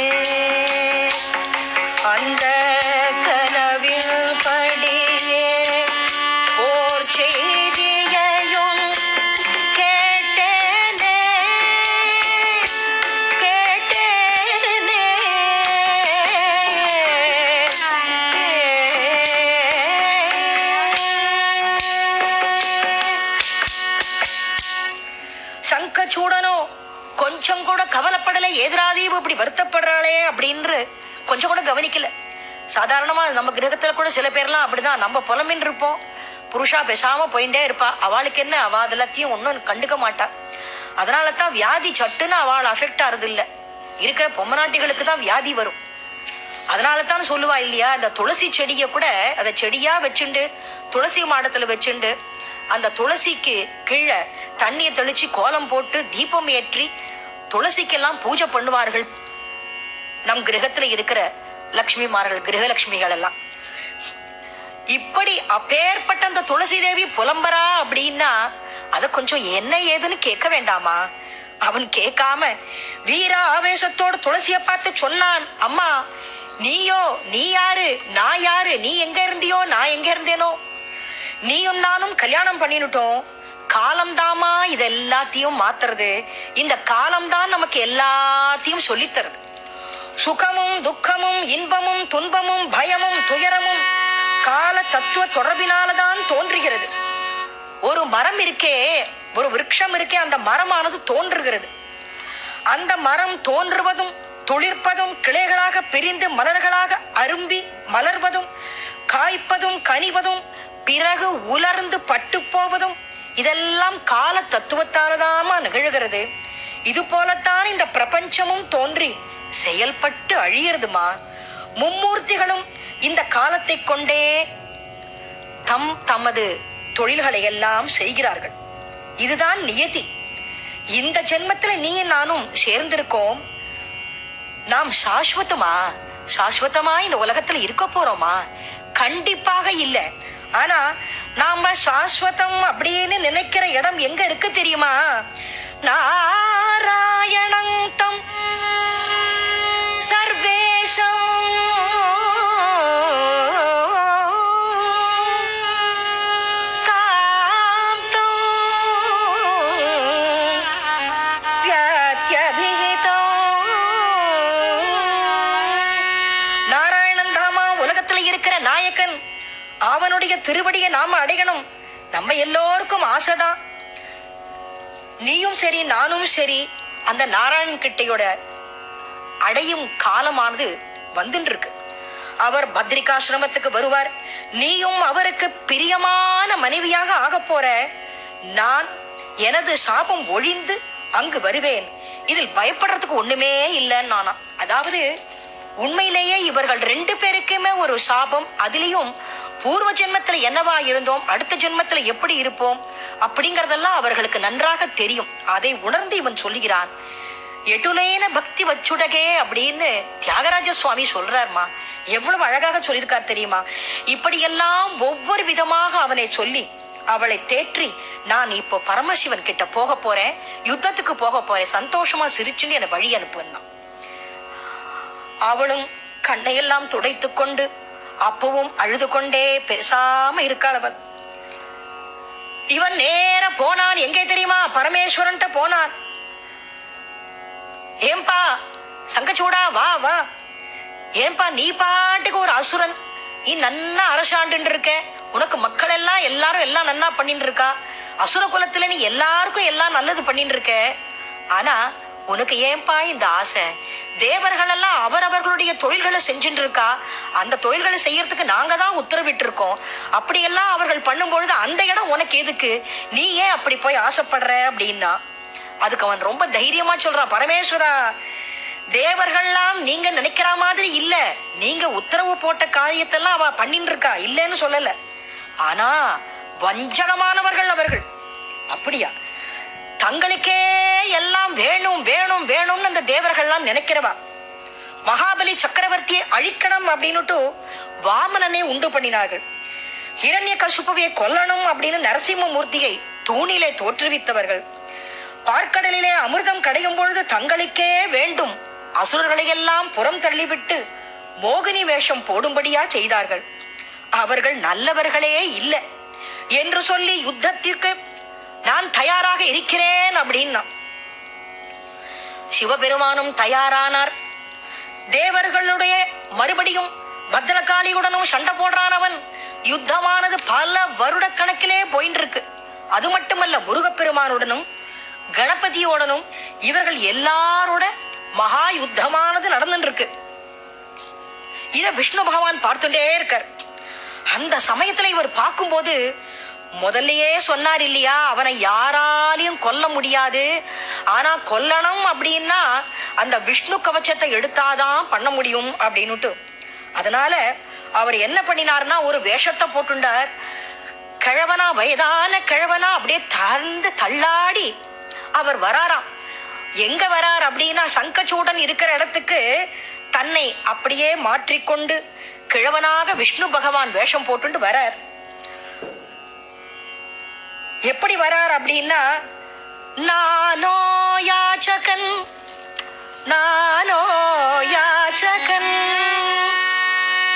அந்த கனவில் படியே ஓர் செய்தியையும் கேட்டேனே, கேட்டேனே. சங்கச்சூடனோ கொஞ்சம் கூட கவலைப்படலை. எதிராதீவு இப்படி வருத்தப்படுறாளே அப்படின்னு கொஞ்சம் கூட கவனிக்கல. சாதாரணமா நம்ம கிரகத்துல கூட சில பேர்லாம் அப்படிதான், நம்ம புலமின் இருப்போம், புருஷா பேசாம போயிட்டே இருப்பா. அவளுக்கு என்ன, அவ அதெல்லாத்தையும் ஒன்னும் கண்டுக்க மாட்டா. அதனால தான் வியாதி சட்டுன்னு அவள் அஃபெக்ட் ஆறது இல்லை. இருக்கிற பொம்மநாட்டிகளுக்கு தான் வியாதி வரும். அதனால தான் சொல்லுவா இல்லையா, இந்த துளசி செடியை கூட அதை செடியா வச்சுண்டு துளசி மாடத்துல வச்சுண்டு அந்த துளசிக்கு கீழே தண்ணியை தெளிச்சு கோலம் போட்டு தீபம் ஏற்றி துளசிக்கெல்லாம் பூஜை பண்ணுவார்கள் நம் கிரகத்துல இருக்கிற லக்ஷ்மிமார்கள், கிரகலட்சுமிகள் எல்லாம். இப்படி அப்பேற்பட்ட அந்த துளசி தேவி புலம்பரா அப்படின்னா அத கொஞ்சம் என்ன ஏதுன்னு கேட்க வேண்டாமா? அவன் கேட்காம வீர ஆவேசத்தோடு துளசிய பார்த்து சொன்னான், அம்மா நீயோ, நீ யாரு, நான் யாரு, நீ எங்க இருந்தியோ நான் எங்க இருந்தேனோ, நீயும் நானும் கல்யாணம் பண்ணினுட்டோம். காலம்தாமா இது எல்லாத்தையும் மாத்துறது. இந்த காலம்தான் நமக்கு எல்லாத்தையும் சொல்லித்தருது. சுகமும் துக்கமும் இன்பமும் துன்பமும் பயமும் துயரமும் கால தத்துவ தொடர்பினால்தான் தோன்றுகிறது. ஒரு மரம் இருக்கே, ஒரு விருட்சம் இருக்கே, அந்த மரமானது தோன்றுகிறது. அந்த மரம் தோன்றுவதும் துளிர்ப்பதும் கிளைகளாக பிரிந்து மலர்களாக அரும்பி மலர்வதும் காய்ப்பதும் கனிவதும் பிறகு உலர்ந்து பட்டு போவதும் இதெல்லாம் கால தத்துவத்தாலதாமா நிகழ்கிறது. இது போலத்தான் இந்த பிரபஞ்சமும் தோன்றி செயல்பட்டு அழியறதுமா. மும்மூர்த்திகளும் இந்த காலத்தை கொண்டே தமது தொழில்களை எல்லாம் செய்கிறார்கள். இதுதான் நியதி. இந்த ஜென்மத்துல நீ நானும் சேர்ந்திருக்கோம். நாம் சாஸ்வதமா இந்த உலகத்துல இருக்க போறோமா? கண்டிப்பாக இல்ல. ஆனா நாம சாஸ்வதம் அப்படின்னு நினைக்கிற இடம் எங்க இருக்கு தெரியுமா? நாராயணந்தம் சர்வேஷம் காந்தம் வியாத்யபிஹிதம். நாராயணன் தாமா உலகத்துல இருக்கிற நாயகன். அவனுடைய திருவடியை நாம அடையணும். நம்ம எல்லோருக்கும் ஆசைதான். நீயும் சரி நானும் சரி அந்த நாராயணன் கிட்டையோட அடையும் காலமானது வந்துட்டு இருக்கு. அவர் பத்ரிகாசிரமத்துக்கு வருவார். நீயும் அவருக்கு பிரியமான மனைவியாக ஆக போற. நான் எனது சாபம் ஒழிந்து அங்கு வருவேன். இதில் பயப்படுறதுக்கு ஒண்ணுமே இல்லைன்னு நானா. அதாவது உண்மையிலேயே இவர்கள் 2 பேருக்குமே ஒரு சாபம். அதுலயும் பூர்வ ஜென்மத்துல என்னவா இருந்தோம், அடுத்த ஜென்மத்துல எப்படி இருப்போம் அப்படிங்கறதெல்லாம் அவர்களுக்கு நன்றாக தெரியும். அதை உணர்ந்து இவன் சொல்லுகிறான். எட்டுலேன பக்தி வச்சுடகே அப்படின்னு தியாகராஜ சுவாமி சொல்றாருமா. எவ்வளவு அழகாக சொல்லியிருக்கார் தெரியுமா? இப்படியெல்லாம் ஒவ்வொரு விதமாக அவனை சொல்லி அவளை தேற்றி, நான் இப்போ பரமசிவன் கிட்ட போக போறேன், யுத்தத்துக்கு போக போறேன், சந்தோஷமா சிரிச்சுன்னு என்னை வழி அனுப்புன்னா. அவளும் கண்ணையெல்லாம் துடைத்து கொண்டு அப்பவும் அழுது கொண்டே பேசாம இருக்காள். அவன் இவன் நேர போனான். எங்கே தெரியுமா? பரமேஸ்வரன்ட்ட போனான். ஏம்பா சங்கச்சூடா, வா வா. ஏன்பா நீ பாட்டுக்கு ஒரு அசுரன், நீ நன்னா அரசாண்டு இருக்க, உனக்கு மக்கள் எல்லாம் எல்லாரும் எல்லாம் நன்னா பண்ணிட்டு இருக்கா, அசுர குலத்துல நீ எல்லாருக்கும் எல்லாம் நல்லது பண்ணிட்டு இருக்க. ஆனா உனக்கு ஏன்பா இந்த ஆசை? தேவர்கள் எல்லாம் அவரவர்களுடைய தொழில்களை செஞ்சுட்டு இருக்கா, அந்த தொழில்களை செய்யறதுக்கு நாங்க தான் உத்தரவிட்டு இருக்கோம். அப்படியெல்லாம் அவர்கள் பண்ணும்பொழுது அந்த இடம் உனக்கு எதுக்கு? நீ ஏன் அப்படி போய் ஆசைப்படுற அப்படின்னா, அதுக்கு அவன் ரொம்ப தைரியமா சொல்றான், பரமேஸ்வரா, தேவர்கள்லாம் நீங்க நினைக்கிற மாதிரி இல்ல, நீங்க உத்தரவு போட்ட காரியத்தெல்லாம் அவ பண்ணிட்டு இருக்கா, இல்லைன்னு சொல்லல. ஆனா வஞ்சகமானவர்கள் அவர்கள். அப்படியா? தங்களுக்கே எல்லாம் வேணும் வேணும் வேணும்னு அந்த தேவர்கள்லாம் நினைக்கிறவா. மகாபலி சக்கரவர்த்தியை அழிக்கணும் அப்படின்னுட்டு வாமனனை உண்டு பண்ணினார்கள். ஹிரண்யகசிபுவை கொல்லணும் அப்படின்னு நரசிம்மமூர்த்தியை தூணிலே தோற்றுவித்தவர்கள். பார்க்கடலிலே அமிர்தம் கடையும் பொழுது தங்களுக்கே வேண்டும் அசுரர்களை எல்லாம் புறம் தள்ளிவிட்டு மோகினி வேஷம் போடும்படியா செய்தார்கள். அவர்கள் நல்லவர்களே இல்லை என்று சொல்லி யுத்தத்திற்கு நான் தயாராக இருக்கிறேன் அப்படின்னா சிவபெருமானும் தயாரானார். தேவர்களுடைய மறுபடியும் பத்ரகாளியுடனும் சண்டை போடுறான் அவன். யுத்தமானது பல வருட கணக்கிலே போயின்னு இருக்கு. அது மட்டுமல்ல, முருகப்பெருமானுடனும் கணபதியோடனும் இவர்கள் எல்லாரோட மகா யுத்தமானது நடந்துட்டு இருக்கு. இத விஷ்ணு பகவான் பார்த்துட்டே இருக்கார். அந்த சமயத்துல இவர் பார்க்கும்போது முதல்லயே சொன்னார் இல்லையா, அவனை யாராலையும் கொல்ல முடியாது, ஆனா கொல்லணும் அப்படின்னா அந்த விஷ்ணு கவச்சத்தை எடுத்தாதான் பண்ண முடியும் அப்படின்னுட்டு. அதனால அவர் என்ன பண்ணினார்னா ஒரு வேஷத்தை போட்டுண்டார். கிழவனா, வயதான கிழவனா அப்படியே தந்து தள்ளாடி அவர் வராராம். எங்க வரார் அப்படின்னா சங்கச்சூடன் இருக்கிற இடத்துக்கு தன்னை அப்படியே மாற்றிக்கொண்டு கிழவனாக விஷ்ணு பகவான் வேஷம் போட்டு வரார். எப்படி வரார் அப்படின்னா, நானோ யாச்சகன் நானோ யாச்சகன்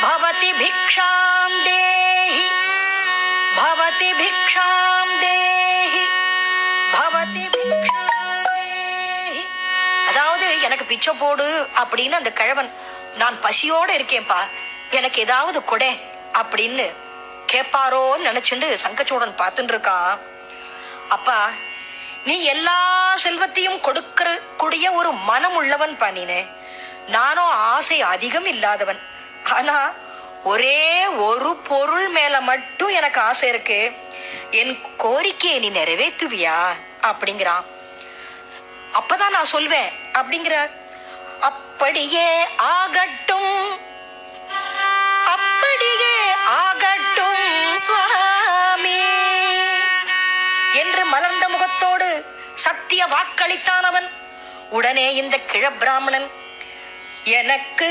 பவதி பிக்ஷாம் தேஹி பவதி பிக்ஷாம் தேஹி பவதி பிக்ஷாம் தேஹி. அதாவது எனக்கு பிச்சை போடு அப்படின்னு அந்த கிழவன், நான் பசியோட இருக்கேன்பா, எனக்கு ஏதாவது கொடை அப்படின்னு கேட்பாரோன்னு நினைச்சுண்டு சங்கச்சூடன் பார்த்துட்டு இருக்கான். அப்பா, நீ எல்லா செல்வத்தையும் கொடுக்கிற கூடிய ஒரு மனம் உள்ளவன் பண்ணினே, நானும் ஆசை அதிகம் இல்லாதவன். ஆனா ஒரே ஒரு பொருள் மேல மட்டும் எனக்கு ஆசை இருக்கு, என் கோரிக்கையை நீ நிறைவேற்றுவியா அப்படிங்கிறான். அப்பதான் நான் சொல்வேன் அப்படிங்கிறார். அப்படியே ஆகட்டும், அப்படியே ஆகட்டும் சுவாமி என்று மலர்ந்த முகத்தோடு சத்திய வாக்களித்தானவன். உடனே இந்த கிழபிராமணன், எனக்கு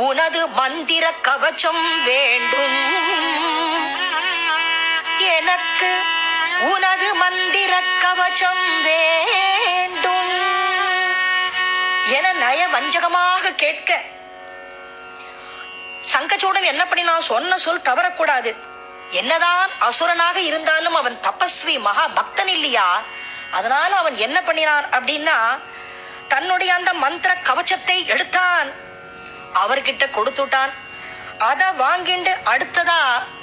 உனது மந்திர கவச்சம் வேண்டும், எனக்கு உனது மந்திர கவச்சம் வேண்டும் என நய வஞ்சகமாக கேட்க, சங்கச்சூடன் என்ன பண்ணினா, சொன்ன சொல் தவறக்கூடாது. என்னதான் அசுரனாக இருந்தாலும் அவன் தபஸ்வி மகா பக்தன் இல்லையா. அதனால அவன் என்ன பண்ணினான் அப்படின்னா, தன்னுடைய அந்த மந்திர கவச்சத்தை எடுத்தான், அவர்கிட்ட கொடுத்துட்டான். அத வாங்கிண்டு அடுத்ததா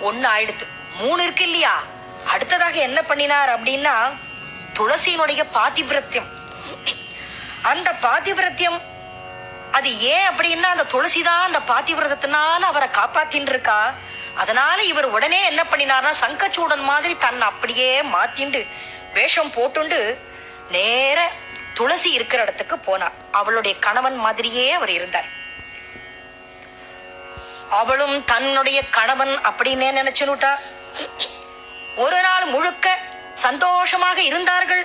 ஒண்ணு ஆயிடுத்து, 3 இருக்கு இல்லையா. அடுத்ததாக என்ன பண்ணினார் அப்படின்னா, துளசியினுடைய பாதிவிரத்தியம். அந்த பாதிவிரத்தியம் அது ஏன் அப்படின்னா, அந்த துளசிதான் அந்த பாதிவிரதத்தினால அவரை காப்பாத்தின்னு இருக்கா. அதனால இவர் உடனே என்ன பண்ணினார்னா, சங்கச்சூடன் மாதிரி தன்னை அப்படியே மாத்திண்டு வேஷம் போட்டுண்டு நேர துளசி இருக்கிற இடத்துக்கு போனார். அவளுடைய கணவன் மாதிரியே அவர் இருந்தார். அவளும் தன்னுடைய கணவன் அப்படின்னே நினைச்சுட்டா. ஒரு நாள் முழுக்க சந்தோஷமாக இருந்தார்கள்.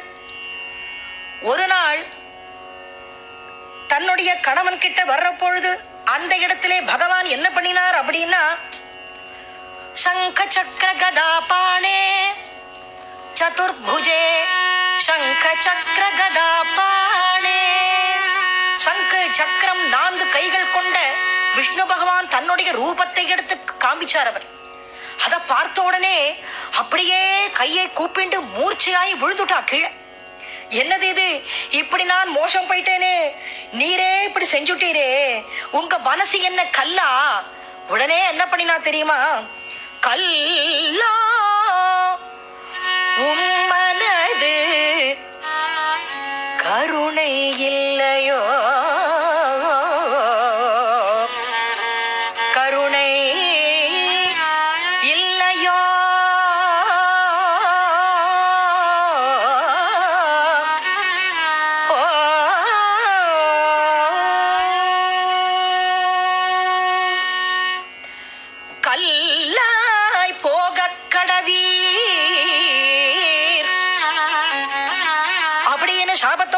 ஒரு நாள் தன்னுடைய கணவன் கிட்ட வர்ற பொழுது அந்த இடத்திலே பகவான் என்ன பண்ணினார் அப்படின்னா, சங்க சக்கர கதா பாணே சதுர்புஜே சங்க சக்கர கதா பாணே. சங்கு சக்கரம் 4 கைகள் கொண்ட விஷ்ணு பகவான் தன்னுடைய ரூபத்தை எடுத்து காமிச்சார். அவர் அத பார்த்த உடனே அப்படியே கையை கூப்பிண்டு மூர்ச்சையாய் விழுந்துட்டா கீழே. என்னது இது, இப்படி நான் மோசம் போயிட்டேனே, நீரே இப்படி செஞ்சுட்டீரே, உங்க மனசு என்ன கல்லா? உடனே என்ன பண்ணினா தெரியுமா, கல்லா உம்மனது கருணை இல்லையோ, கருணை இல்லையோ,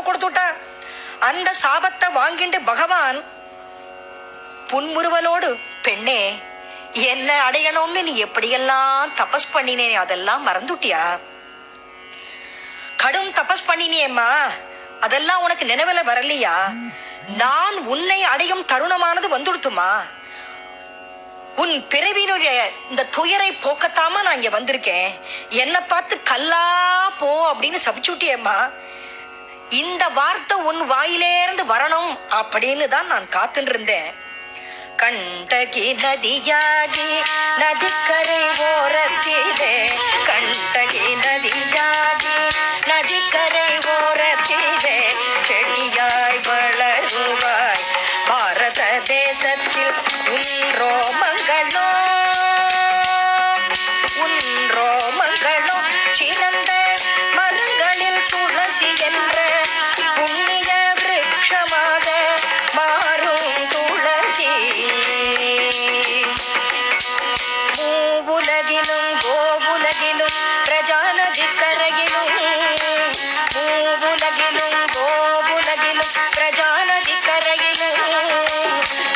கொடுத்துட்டா. அந்த சாபத்தை வாங்கிண்டு பகவான் புன்முறுவலோடு, பெண்ணே, என்ன அடையணும்னு நீ எப்படியெல்லாம் தபஸ் பண்ணினே அதெல்லாம் மறந்துட்டியா? கடும் தபஸ் பண்ணினியேம்மா, அதெல்லாம் உனக்கு நினைவுல வரலையா? நான் உன்னை அடையும் தருணமானது வந்துடுத்துமா? உன் பிறவியினுடைய இந்த துயரை போக்கத்தாம நான் இங்க வந்திருக்கேன். என்ன பார்த்து கல்லா போ அப்படின்னு சபிச்சுட்டியேம்மா. இந்த வார்த்தை உன் வாயிலேருந்து வரணும் அப்படின்னு தான் நான் காத்துட்டு இருந்தேன். கண்டகி நதியாகி நதிக்கரை ஓரத்திலே, கண்டகி நதியாகி நதிக்கரை ஓரத்திலே, செடியாய் வளருவாய் பாரத தேசத்தில் உன்றோ மங்களோ, உன்றோ மங்களோ. சிறந்த மரங்களில் துளசி என்ற புண்ணிய விருட்சமாக மாறும் துளசி. மூவுலகிலும் கோவுலகிலும் பிரஜாநதி கரையிலும், மூவுலகிலும் கோவுலகிலும் பிரஜாநதி கரையிலும்,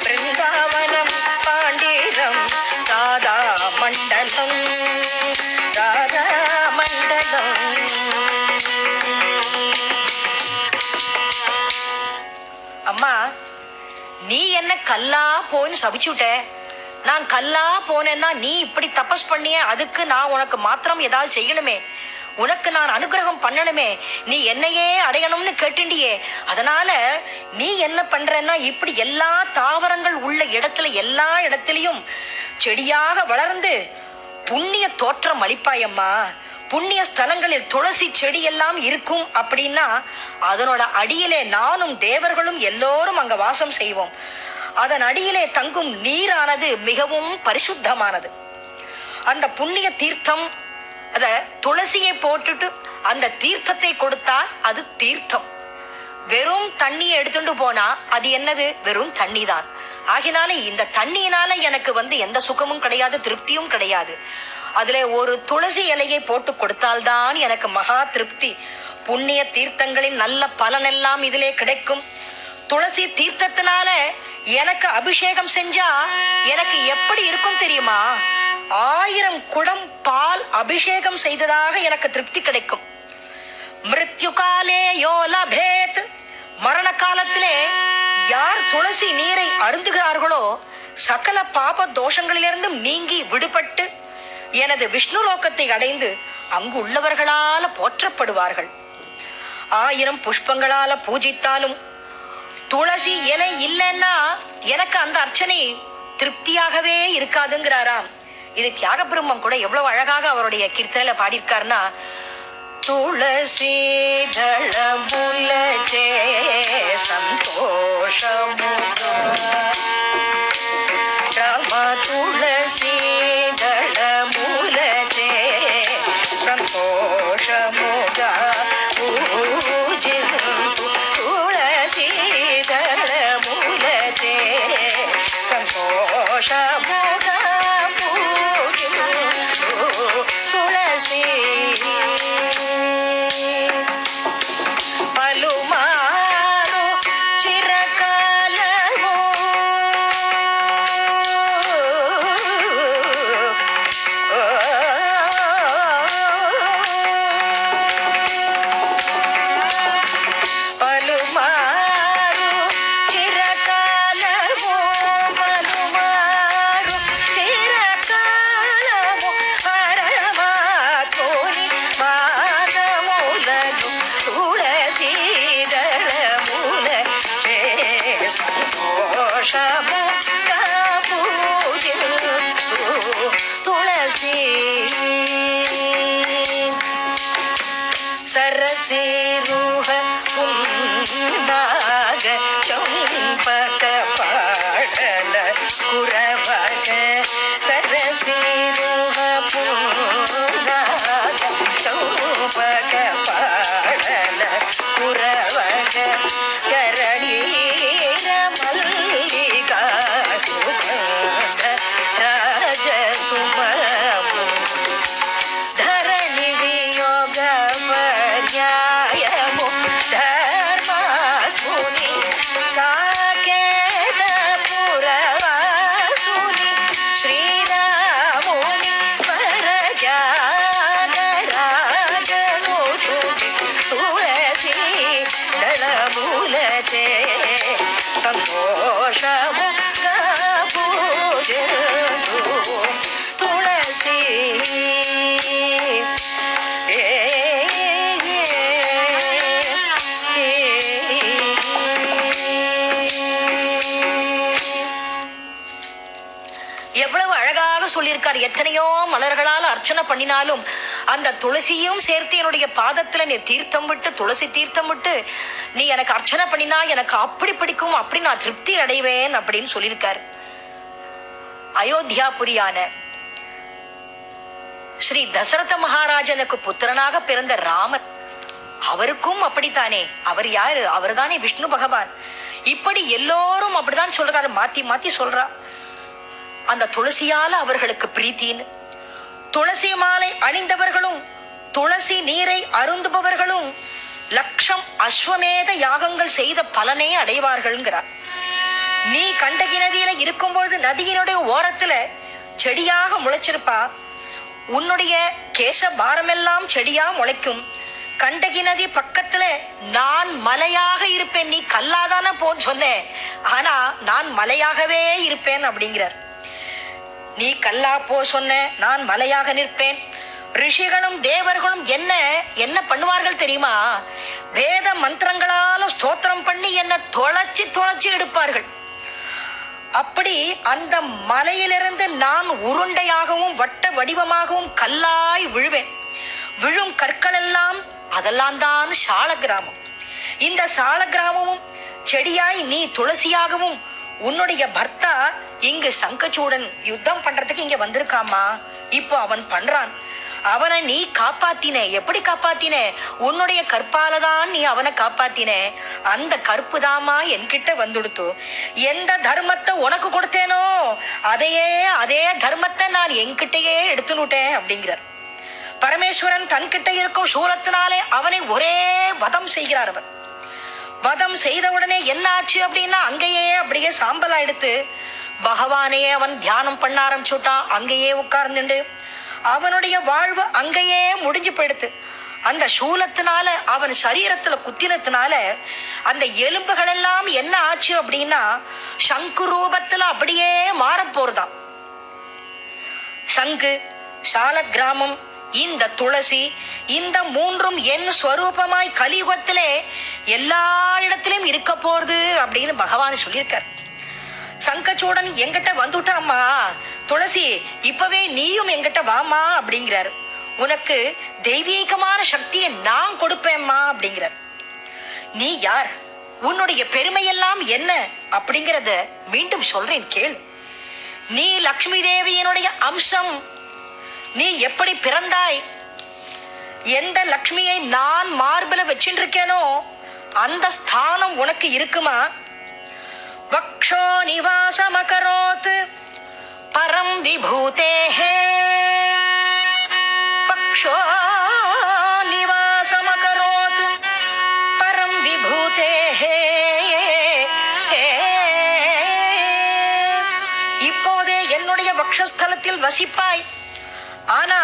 பிருந்தாவனம் பாண்டிரம் ராதா மண்டலம், ராதா மண்டலம். அம்மா, நீ என்ன கல்லா போன்னு சபிச்சுட்ட. நான் கல்லா போனேன்னா நீ இப்படி தபஸ் பண்ணிய, அதுக்கு நான் உனக்கு மாத்திரம் ஏதாவது செய்யணுமே, உனக்கு நான் அனுகிரகம் பண்ணணுமே, நீ என்னையே அடையணும்னு கேட்டுண்டியே. அதனால நீ என்ன பண்றன்னா, இப்படி எல்லா தாவரங்கள் உள்ள இடத்துல எல்லா இடத்திலையும் செடியாக வளர்ந்து புண்ணிய தோற்றம் அளிப்பாயம்மா. புண்ணிய ஸ்தலங்களில் துளசி செடி எல்லாம் இருக்கும் அப்படின்னா அதனோட அடியிலே நானும் தேவர்களும் எல்லோரும் அங்க வாசம் செய்வோம். அதன் அடியிலே தங்கும் நீரானது மிகவும் பரிசுத்தமானது. அந்த புண்ணிய தீர்த்தம், அத துளசியை போட்டுட்டு அந்த தீர்த்தத்தை கொடுத்தால் அது தீர்த்தம். வெறும் தண்ணியை எடுத்துட்டு போனா அது என்னது? வெறும் தண்ணி தான். ஆகினால இந்த தண்ணியினால எனக்கு எந்த சுகமும் கிடையாது, திருப்தியும் கிடையாது. அதுல ஒரு துளசி இலையை போட்டு கொடுத்தால்தான் எனக்கு மகா திருப்தி. புண்ணிய தீர்த்தங்களின் நல்ல பலனெல்லாம் இதிலே கிடைக்கும். துளசி தீர்த்தத்தினால எனக்கு அபிஷேகம் செஞ்சா எனக்கு எப்படி இருக்கும் தெரியுமா? 1000 குடம் பால் அபிஷேகம் செய்ததாக எனக்கு திருப்தி கிடைக்கும். மிருத்யுகாலே யோ லபேத், மரண காலத்திலே யார் துளசி நீரை அருந்துகிறார்களோ சகல பாப தோஷங்களிலிருந்தும் நீங்கி விடுபட்டு எனது விஷ்ணு லோகத்தை அடைந்து அங்கு உள்ளவர்களால போற்றப்படுவார்கள். 1000 புஷ்பங்களால பூஜித்தாலும் துளசி இலை இல்லைன்னா எனக்கு அந்த அர்ச்சனை திருப்தியாகவே இருக்காதுங்கிறாராம். இது தியாக பிரம்மம் கூட எவ்வளவு அழகாக அவருடைய கீர்த்தனையில பாடியிருக்காருன்னா, துளசி தளமுலஜே சந்தோஷமுதா, ரம துளசி தளமுலஜே சந்தோஷமுதா, பூஜிந்து துளசி தளமுலஜே சந்தோஷமுதா, பூஜிந்து துளசி. పలుమారు చిరకాలము పలుమారు చిరకాలము పలుమారు చిరకాలము పరమాత్ముని పాదములను తులసి దళములచే సంతోషముగా పూజింతు తులసి. సరసిరుహ పున్నాగ చంపక పాడల కురవగ, సరసిరుహ పున్నాగ చంపక పాడల కురవగ, కరణీర మల్లికా సుగంధ రాజసుమము, ధరణి వియోగ పర్యాయము ధర్మ సంతోషముగ పూజింతు తులసి எவ்வளவு அழகாக சொல்லியிருக்கார். எத்தனையோ மலர்களால் அர்ச்சனை பண்ணினாலும் அந்த துளசியும் சேர்த்து என்னுடைய பாதத்துல நீ தீர்த்தம் விட்டு, துளசி தீர்த்தம் விட்டு நீ எனக்கு அர்ச்சனை பண்ணினா எனக்கு அப்படி பிடிக்கும், அப்படி நான் திருப்தி அடைவேன் அப்படின்னு சொல்லியிருக்கார். அயோத்தியாபுரியான ஸ்ரீ தசரத மகாராஜனுக்கு புத்திரனாக பிறந்த ராமன், அவருக்கும் அப்படித்தானே. அவர் யாரு? அவர் தானே விஷ்ணு பகவான். இப்படி எல்லோரும் அப்படிதான் சொல்றாரு, மாத்தி மாத்தி சொல்றா. அந்த துளசியால அவர்களுக்கு பிரீத்தின்னு. துளசி மாலை அணிந்தவர்களும் துளசி நீரை அருந்துபவர்களும் லட்சம் அஸ்வமேத யாகங்கள் செய்த பலனே அடைவார்கள்ங்கிறார். நீ கண்டகி நதியில இருக்கும்பொழுது நதியினுடைய ஓரத்துல செடியாக முளைச்சிருப்பா. உன்னுடைய கேச பாரமெல்லாம் செடியா முளைக்கும். கண்டகி நதி பக்கத்துல நான் மலையாக இருப்பேன், நீ கல்லாதான போன்னு சொன்னேன், ஆனா நான் மலையாகவே இருப்பேன் அப்படிங்கிறார். நீ கல்லா போ சொன்ன, நான் மலையாக நிற்பேன். ரிஷிகளும் தேவர்களும் என்ன என்ன பண்ணுவார்கள் தெரியுமா? வேத மந்திரங்களால ஸ்தோத்திரம் பண்ணி என்ன தொலைச்சி தொலைச்சி எடுப்பார்கள். அப்படி அந்த மலையிலிருந்து நான் உருண்டையாகவும் வட்ட வடிவமாகவும் கல்லாய் விழுவேன். விழும் கற்கள் எல்லாம் அதெல்லாம் தான் சால கிராமம். இந்த சால கிராமமும் செடியாய் நீ துளசியாகவும் உன்னுடைய பர்த்தா இங்கு சங்கச்சூடன் யுத்தம் பண்றதுக்கு இங்க வந்திருக்காமா. இப்போ அவன் பண்றான். அவனை நீ காப்பாத்தின. எப்படி காப்பாத்தின? உன்னுடைய கற்பாலதான் நீ அவனை காப்பாத்தின. அந்த கற்பு தாமா என்கிட்ட வந்துடுத்து. எந்த தர்மத்தை உனக்கு கொடுத்தேனோ அதே தர்மத்தை நான் என்கிட்டயே எடுத்துனுட்டேன் அப்படிங்கிறார். பரமேஸ்வரன் தன்கிட்ட இருக்கும் சூலத்தினாலே அவனை ஒரே வதம் செய்கிறார். அவன் வதம் செய்த உடனே என்ன ஆச்சு அப்படின்னா, அங்கேயே அப்படியே சாம்பலா எடுத்து பகவானையே அவன் தியானம் பண்ண ஆரம்பிச்சுட்டான். அங்கேயே உட்கார்ந்துண்டு அவனுடைய வாழ்வு அங்கேயே முடிஞ்சு போயிடுத்து. அந்த சூலத்தினால அவன் சரீரத்துல குத்தினத்தினால அந்த எலும்புகள் எல்லாம் என்ன ஆச்சு அப்படின்னா சங்கு ரூபத்துல அப்படியே மாற போறதாம். சங்கு, சால கிராமம், இந்த துளசி, இந்த மூன்றும் என் ஸ்வரூபமாய் கலியுகத்திலே எல்லா இடத்திலும் இருக்க போறது அப்படின்னு பகவான் சொல்லியிருக்கார். சங்கச்சூடன் எங்கிட்ட வந்துட்டாமா, துளசி இப்பவே நீயும் எங்கிட்ட வாமா அப்படிங்கிறார். உனக்கு தெய்வீகமான சக்தியை நான் கொடுப்பேம்மா அப்படிங்கிறார். நீ யார்? உன்னுடைய பெருமையெல்லாம் என்ன அப்படிங்கிறத மீண்டும் சொல்றேன் கேளு. நீ லக்ஷ்மி தேவியினுடைய அம்சம். நீ எப்படி பிறந்தாய்? எந்த லக்ஷ்மியை நான் மார்பில வச்சிருக்கேனோ அந்த ஸ்தானம் உனக்கு இருக்குமா? வக்ஷோ நிவாசமகரோத் பரம் விபூதேஹே. வக்ஷோ நிவாசமகரோத் பரம் விபூதேஹே. இப்போதே என்னுடைய வக்ஷஸ்தலத்தில் வசிப்பாய். ஆனா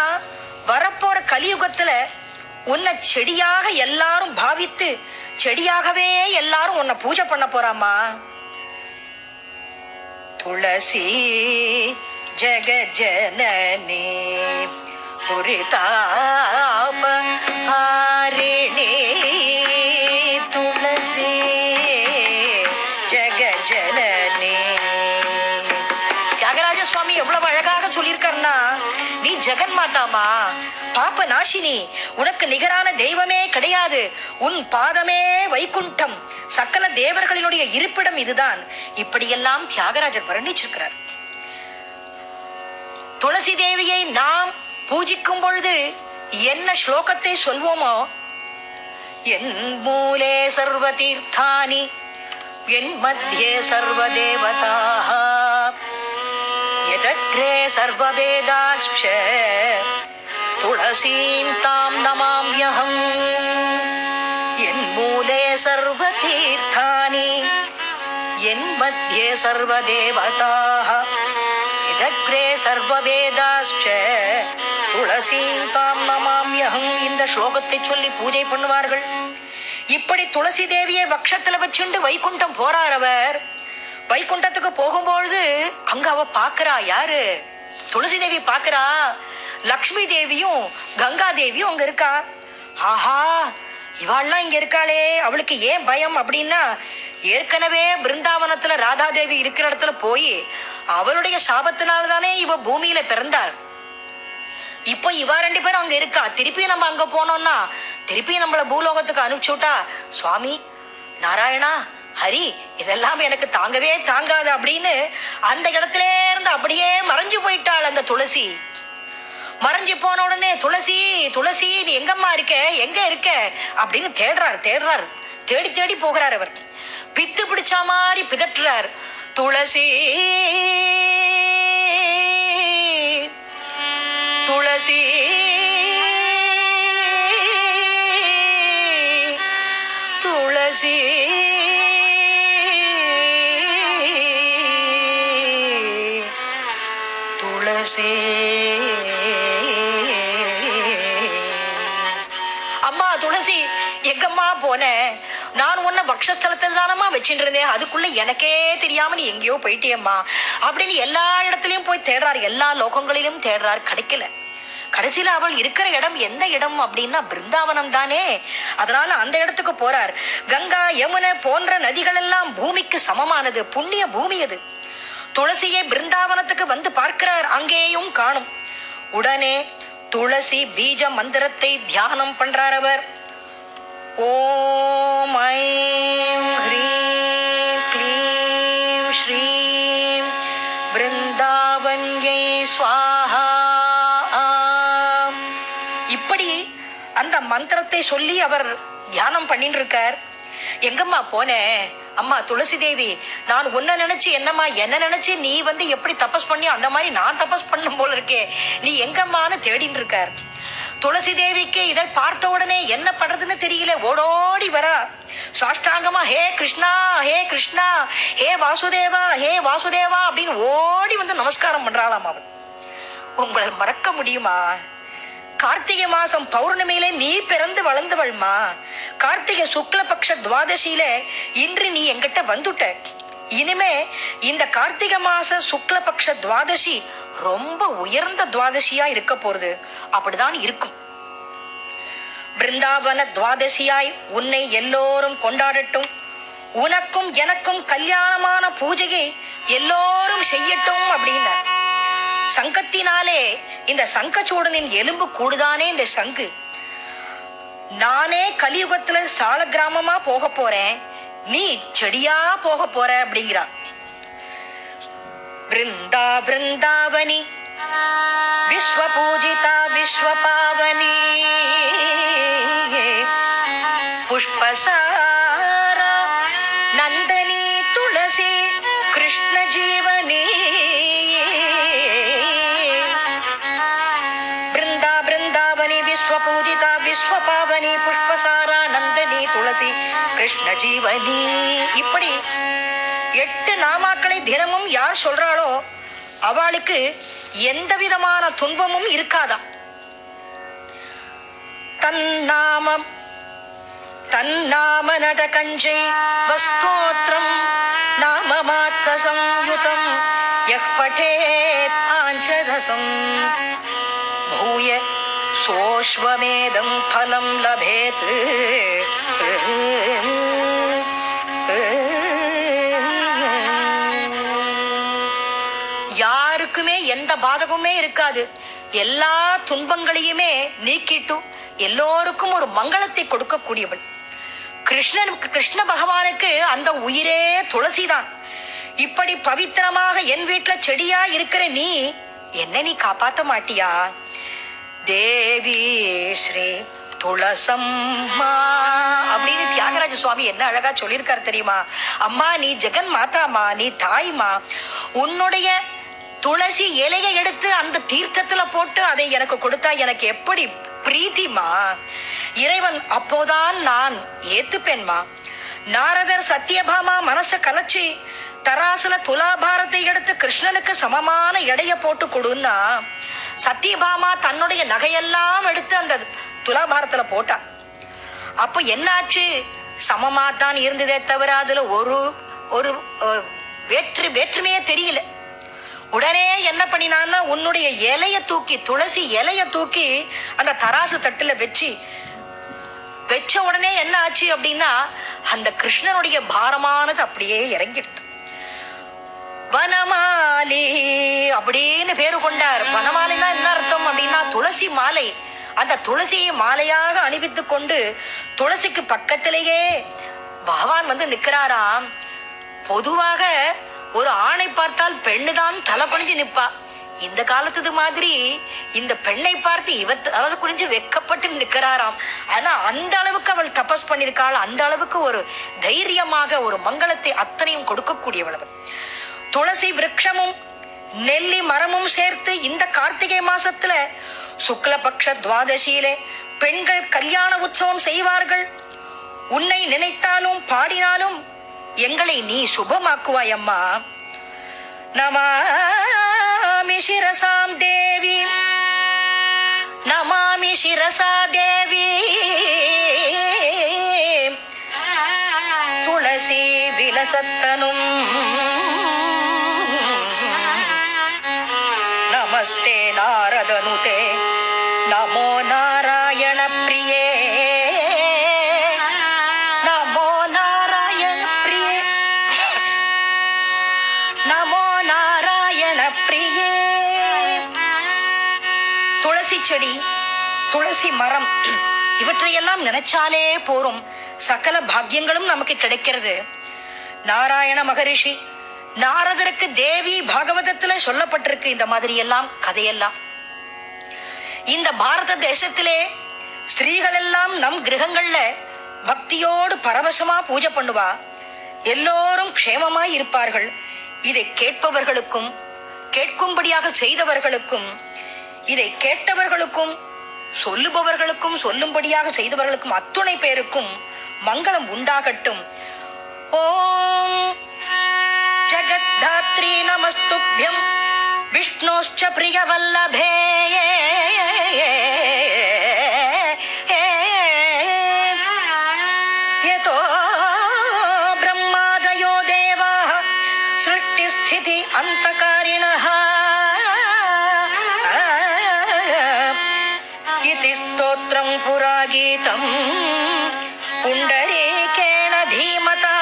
வரப்போற கலியுகத்துல உன்னை செடியாக எல்லாரும் பாவித்து செடியாகவே எல்லாரும் உன்னை பூஜை பண்ண போறாமா. துளசி ஜெகஜனனி துரிதாபஹாரிணி. துளசி ஜெகஜனனி. தியாகராஜ சுவாமி எவ்வளவு அழகாக சொல்லியிருக்காருன்னா, நீ ஜெகன் மாதாமா, பாப நாசினி, உனக்கு நிகரான தெய்வமே கிடையாது. உன் பாதமே வைகுண்டம், சகல தேவர்களினுடைய இருப்பிடம் இதுதான். இப்படியெல்லாம் தியாகராஜர் வர்ணிச்சிருக்கிறார். துளசி தேவியை நாம் பூஜிக்கும் பொழுது என்ன ஸ்லோகத்தை சொல்வோமோ, என் மூலே சர்வ தீர்த்தானி என் மத்தியே சர்வ தேவதாः யதக்ரே சர்வ வேதாஸ்ச துளசீம் தாம் நமாம்யஹம். என் மூலே சர்வ தீர்த்தானி என் மத்தியே சர்வ தேவதாः யதக்ரே சர்வ வேதாஸ்ச துளசீம் தாம் நமாம்யஹம். இந்த ஸ்லோகத்தை சொல்லி பூஜை பண்ணுவார்கள். இப்படி துளசி தேவியை வக்ஷத்துல வச்சுண்டு வைகுண்டம் போறார் அவர். வைகுண்டத்துக்கு போகும்பொழுது அங்க அவ பாக்குறா, யாரு? துளசி தேவி பாக்குறா. லக்ஷ்மி தேவியும் கங்கா தேவியும் அங்க இருக்கா. ஆஹா, இவாள்லாம் இங்க இருக்காளே, அவளுக்கு ஏன் பயம் அப்படின்னா, ஏற்கனவே பிருந்தாவனத்துல ராதாதேவி இருக்கிற இடத்துல போய் அவளுடைய சாபத்தினால்தானே இவ பூமியில பிறந்தாள். இப்ப இவா 2 பேரும் அங்க இருக்கா. திருப்பி நம்ம அங்க போனோம்னா திருப்பி நம்மள பூலோகத்துக்கு அனுப்பிச்சு விட்டா, சுவாமி நாராயணா ஹரி இதெல்லாம் எனக்கு தாங்கவே தாங்காது அப்படின்னு அந்த இடத்துல இருந்து அப்படியே மறைஞ்சு போயிட்டாள் அந்த துளசி. மறைஞ்சு போன உடனே, துளசி துளசி நீ எங்கம்மா இருக்க, எங்க இருக்க அப்படின்னு தேடுறாரு. தேடி தேடி போகிறார். அவர் பித்து பிடிச்சா மாதிரி பிதற்றுறார். துளசி துளசி துளசி துளசி. அம்மா துளசி எங்கம்மா போன? நான் உன்னை பக்ஷஸ்தலத்தை தானம்மா வச்சுட்டு இருந்தேன், அதுக்குள்ள எனக்கே தெரியாம நீ எங்கேயோ போயிட்டியம்மா அப்படின்னு எல்லா இடத்துலயும் போய் தேடுறாரு. எல்லா லோகங்களிலும் தேடுறாரு, கிடைக்கல. கடைசியில அவள் இருக்கிற இடம் எந்த இடம் அப்படின்னா பிருந்தாவனம் தானே. அதனால அந்த இடத்துக்கு போறார். கங்கா யமுனை போன்ற நதிகள் எல்லாம் பூமிக்கு சமமானது, புண்ணிய பூமி அது. துளசியை பிருந்தாவனத்துக்கு வந்து பார்க்கிறார், அங்கேயும் காணும். உடனே துளசி பீஜ மந்திரத்தை தியானம் பண்றார் அவர். ஓம் ஐம் ஹ்ரீம் க்ளீம் ஸ்ரீம் பிருந்தாவன்யை ஸ்வாஹா. இப்படி அந்த மந்திரத்தை சொல்லி அவர் தியானம் பண்ணிட்டு இருக்கார். எங்கம்மா போன? அம்மா துளசி தேவி, நான் உன்னை நினைச்சு என்னம்மா, என்ன நினைச்சு நீ வந்து எப்படி தபஸ் பண்ணி அந்த மாதிரி நான் தபஸ் பண்ணும் போல இருக்கே, நீ எங்கம்மான்னு தேடின்னு இருக்கார். துளசி தேவிக்கு இதை பார்த்த உடனே என்ன பண்றதுன்னு தெரியல. ஓடோடி வரா. சாஷ்டாங்கமா ஹே கிருஷ்ணா ஹே கிருஷ்ணா ஹே வாசுதேவா ஹே வாசுதேவா அப்படின்னு ஓடி வந்து நமஸ்காரம் பண்றாளாம். அவள் உங்களை மறக்க முடியுமா? கார்த்திகை மாசம் பௌர்ணமியில நீ பிறந்து வளர்ந்தவள்மா. கார்த்திகை சுக்லபக்ஷ துவாதசியில இன்று நீ எங்கிட்ட வந்துட்ட. இனிமே இந்த கார்த்திகை மாச சுக்லபக்ஷ துவாதசி ரொம்ப உயர்ந்த துவாதசியா இருக்க போறது. அப்படிதான் இருக்கும். பிருந்தாவன துவாதசியாய் உன்னை எல்லோரும் கொண்டாடட்டும். உனக்கும் எனக்கும் கல்யாணமான பூஜையை எல்லோரும் செய்யட்டும் அப்படின்னார். சங்கத்தினாலே இந்த சங்கச்சூடனின் எலும்பு கூடுதானே இந்த சங்கு. நானே கலியுகத்துல சால கிராமமா போக போறேன், நீ செடியா போக போற அப்படிங்கிறா. பிருந்தா பிருந்தாவனி விஸ்வ பூஜிதா விஸ்வ பாவனி புஷ்பசாரா நந்தனி துளசி கிருஷ்ண ஜீவனி. பிருந்தா பிருந்தாவனி விஸ்வ பூஜிதா விஸ்வ பாவனி புஷ்பசாரா நந்தனி துளசி கிருஷ்ண ஜீவனி. இப்படி 8 நாமாக்களை தினமும் யார் சொல்றாளோ அவளுக்கு எந்த விதமான துன்பமும் இருக்காதாம். தன்னாம நட கஞ்சை வஸ்தோத்ரம் நாமமாத்ர சம்யுதம் யஹ் படேத் ஆஞ்சரசம் பூய சோஷ்வமேதம் பலம் லபேத். யாருக்குமே எந்த பாதகமுமே இருக்காது. எல்லா துன்பங்களையுமே நீக்கிட்டு எல்லோருக்கும் ஒரு மங்களத்தை கொடுக்கக்கூடியவள் கிருஷ்ண பகவானுக்கு அந்த உயிரே துளசிதான். இப்படி பவித்திரமாக என் வீட்டுல செடியா இருக்கிற நீ என்ன நீ காப்பாத்த மாட்டியா? தேவி ஸ்ரீ துளசம்மா அப்படின்னு தியாகராஜ சுவாமி என்ன அழகா சொல்லியிருக்காரு தெரியுமா? அம்மா நீ ஜெகன் மாதாமா, நீ தாய்மா. உன்னுடைய துளசி இலையை எடுத்து அந்த தீர்த்தத்துல போட்டு அதை எனக்கு கொடுத்தா எனக்கு எப்படி பிரீத்திமா. இறைவன் அப்போதான் நான் ஏத்துப்பேன்மா. நாரதர் சத்யபாமா மனச கலச்சி தராசுல துலாபாரத்தை எடுத்து கிருஷ்ணனுக்கு சமமான எடைய போட்டு கொடுன்னா சத்யபாமா தன்னுடைய நகையெல்லாம் எடுத்து அந்த துலாபாரத்துல போட்டா. அப்ப என்னாச்சு? சமமா தான் இருந்ததே தவிர அதுல ஒரு ஒரு வேற்றுமையே தெரியல. உடனே என்ன பண்ணினான்னா, உன்னுடைய இலைய தூக்கி, துளசி இலைய தூக்கி அந்த தராசு தட்டுல வச்ச உடனே என்ன ஆச்சு அப்படின்னா, அந்த கிருஷ்ணனுடைய பாரமானது அப்படியே இறங்கிடுது. வனமாலி அப்படின்னு பேரு கொண்டார். வனமாலைன்னா என்ன அர்த்தம் அப்படின்னா, துளசி மாலை. அந்த துளசியை மாலையாக அணிவித்து கொண்டு துளசிக்கு பக்கத்திலேயே பகவான் நிற்கிறாராம். பொதுவாக ஒரு ஆணை பார்த்தால் பெண்ணுதான் தலை குனிஞ்சு நிற்பா. இந்த காலத்து மாதிரி இந்த பெண்ணை பார்த்து தலை குனிஞ்சு வெக்கப்பட்டு நிற்கிறாராம். ஆனா அந்த அளவுக்கு அவள் தபஸ் பண்ணிருக்காள். அந்த அளவுக்கு ஒரு தைரியமாக ஒரு மங்களத்தை அத்தனையும் கொடுக்கக்கூடியவள் அவள். துளசி விருட்சமும் நெல்லி மரமும் சேர்த்து இந்த கார்த்திகை மாசத்துல சுக்லபக்ஷ துவாதசியிலே பெண்கள் கல்யாண உற்சவம் செய்வார்கள். உன்னை நினைத்தாலும் பாடினாலும் எங்களை நீ சுபமாக்குவாய் அம்மா. நமாமி சிரசாம் தேவி, நமாமி சிரசா தேவி, துளசி விலசத்தனும் நமஸ்தே நாரதனுதே நமோ நாராயண பிரியே, நமோ நாராயண பிரியே, நமோ நாராயண பிரியே. துளசி செடி, துளசி மரம் இவற்றையெல்லாம் நினைச்சாலே போரும், சகல பாக்கியங்களும் நமக்கு கிடைக்கிறது. நாராயண மகரிஷி நாரதருக்கு தேவி பாகவதத்துல சொல்லப்பட்டிருக்கு இந்த மாதிரி எல்லாம் கதையெல்லாம். இந்த பாரத தேசத்திலே ஸ்திரீகள் எல்லாம் நம் கிரகங்கள்ல பக்தியோடு பரவசமா பூஜை பண்ணுவா. எல்லோரும் க்ஷேமமாய் இருப்பார்கள். இதை கேட்பவர்களுக்கும் கேட்கும்படியாக செய்தவர்களுக்கும் இதை கேட்டவர்களுக்கும் சொல்லுபவர்களுக்கும் சொல்லும்படியாக செய்தவர்களுக்கும் அத்துணை பேருக்கும் மங்களம் உண்டாகட்டும். ஓம் ஜகத்தாத்ரி நமஸ்துப்யம் விஷ்ணுஷ்ச பிரியவல்லபே. யதோ பிரம்மாதயோ தேவாः ஸ்ருஷ்டிஸ்திதி அந்தகாரிணः இதி ஸ்தோத்ரம் புராகீதம் புண்டரீகேண தீமதா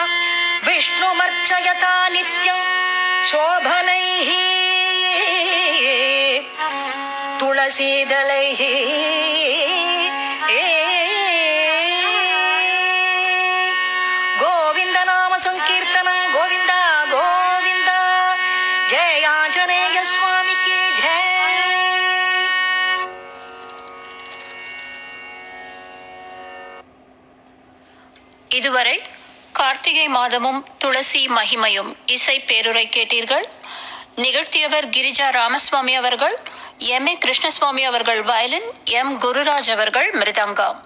விஷ்ணுமர்ச்சயதா நித்யம் சோபனைः துளசீதளைः. கோவிந்த நாம சங்கீர்த்தனம் கோவிந்தா கோவிந்தா. ஜெய ஆஞ்சநேய சுவாமிக்கு ஜெய். இதுவரை கார்த்திகை மாதமும் துளசி மகிமையும் இசை பேருரை கேட்டீர்கள். நிகழ்த்தியவர் கிரிஜா ராமசுவாமி அவர்கள், M.A. கிருஷ்ணசுவாமி அவர்கள் வயலின், M. குருராஜ் அவர்கள் மிருதங்கம்.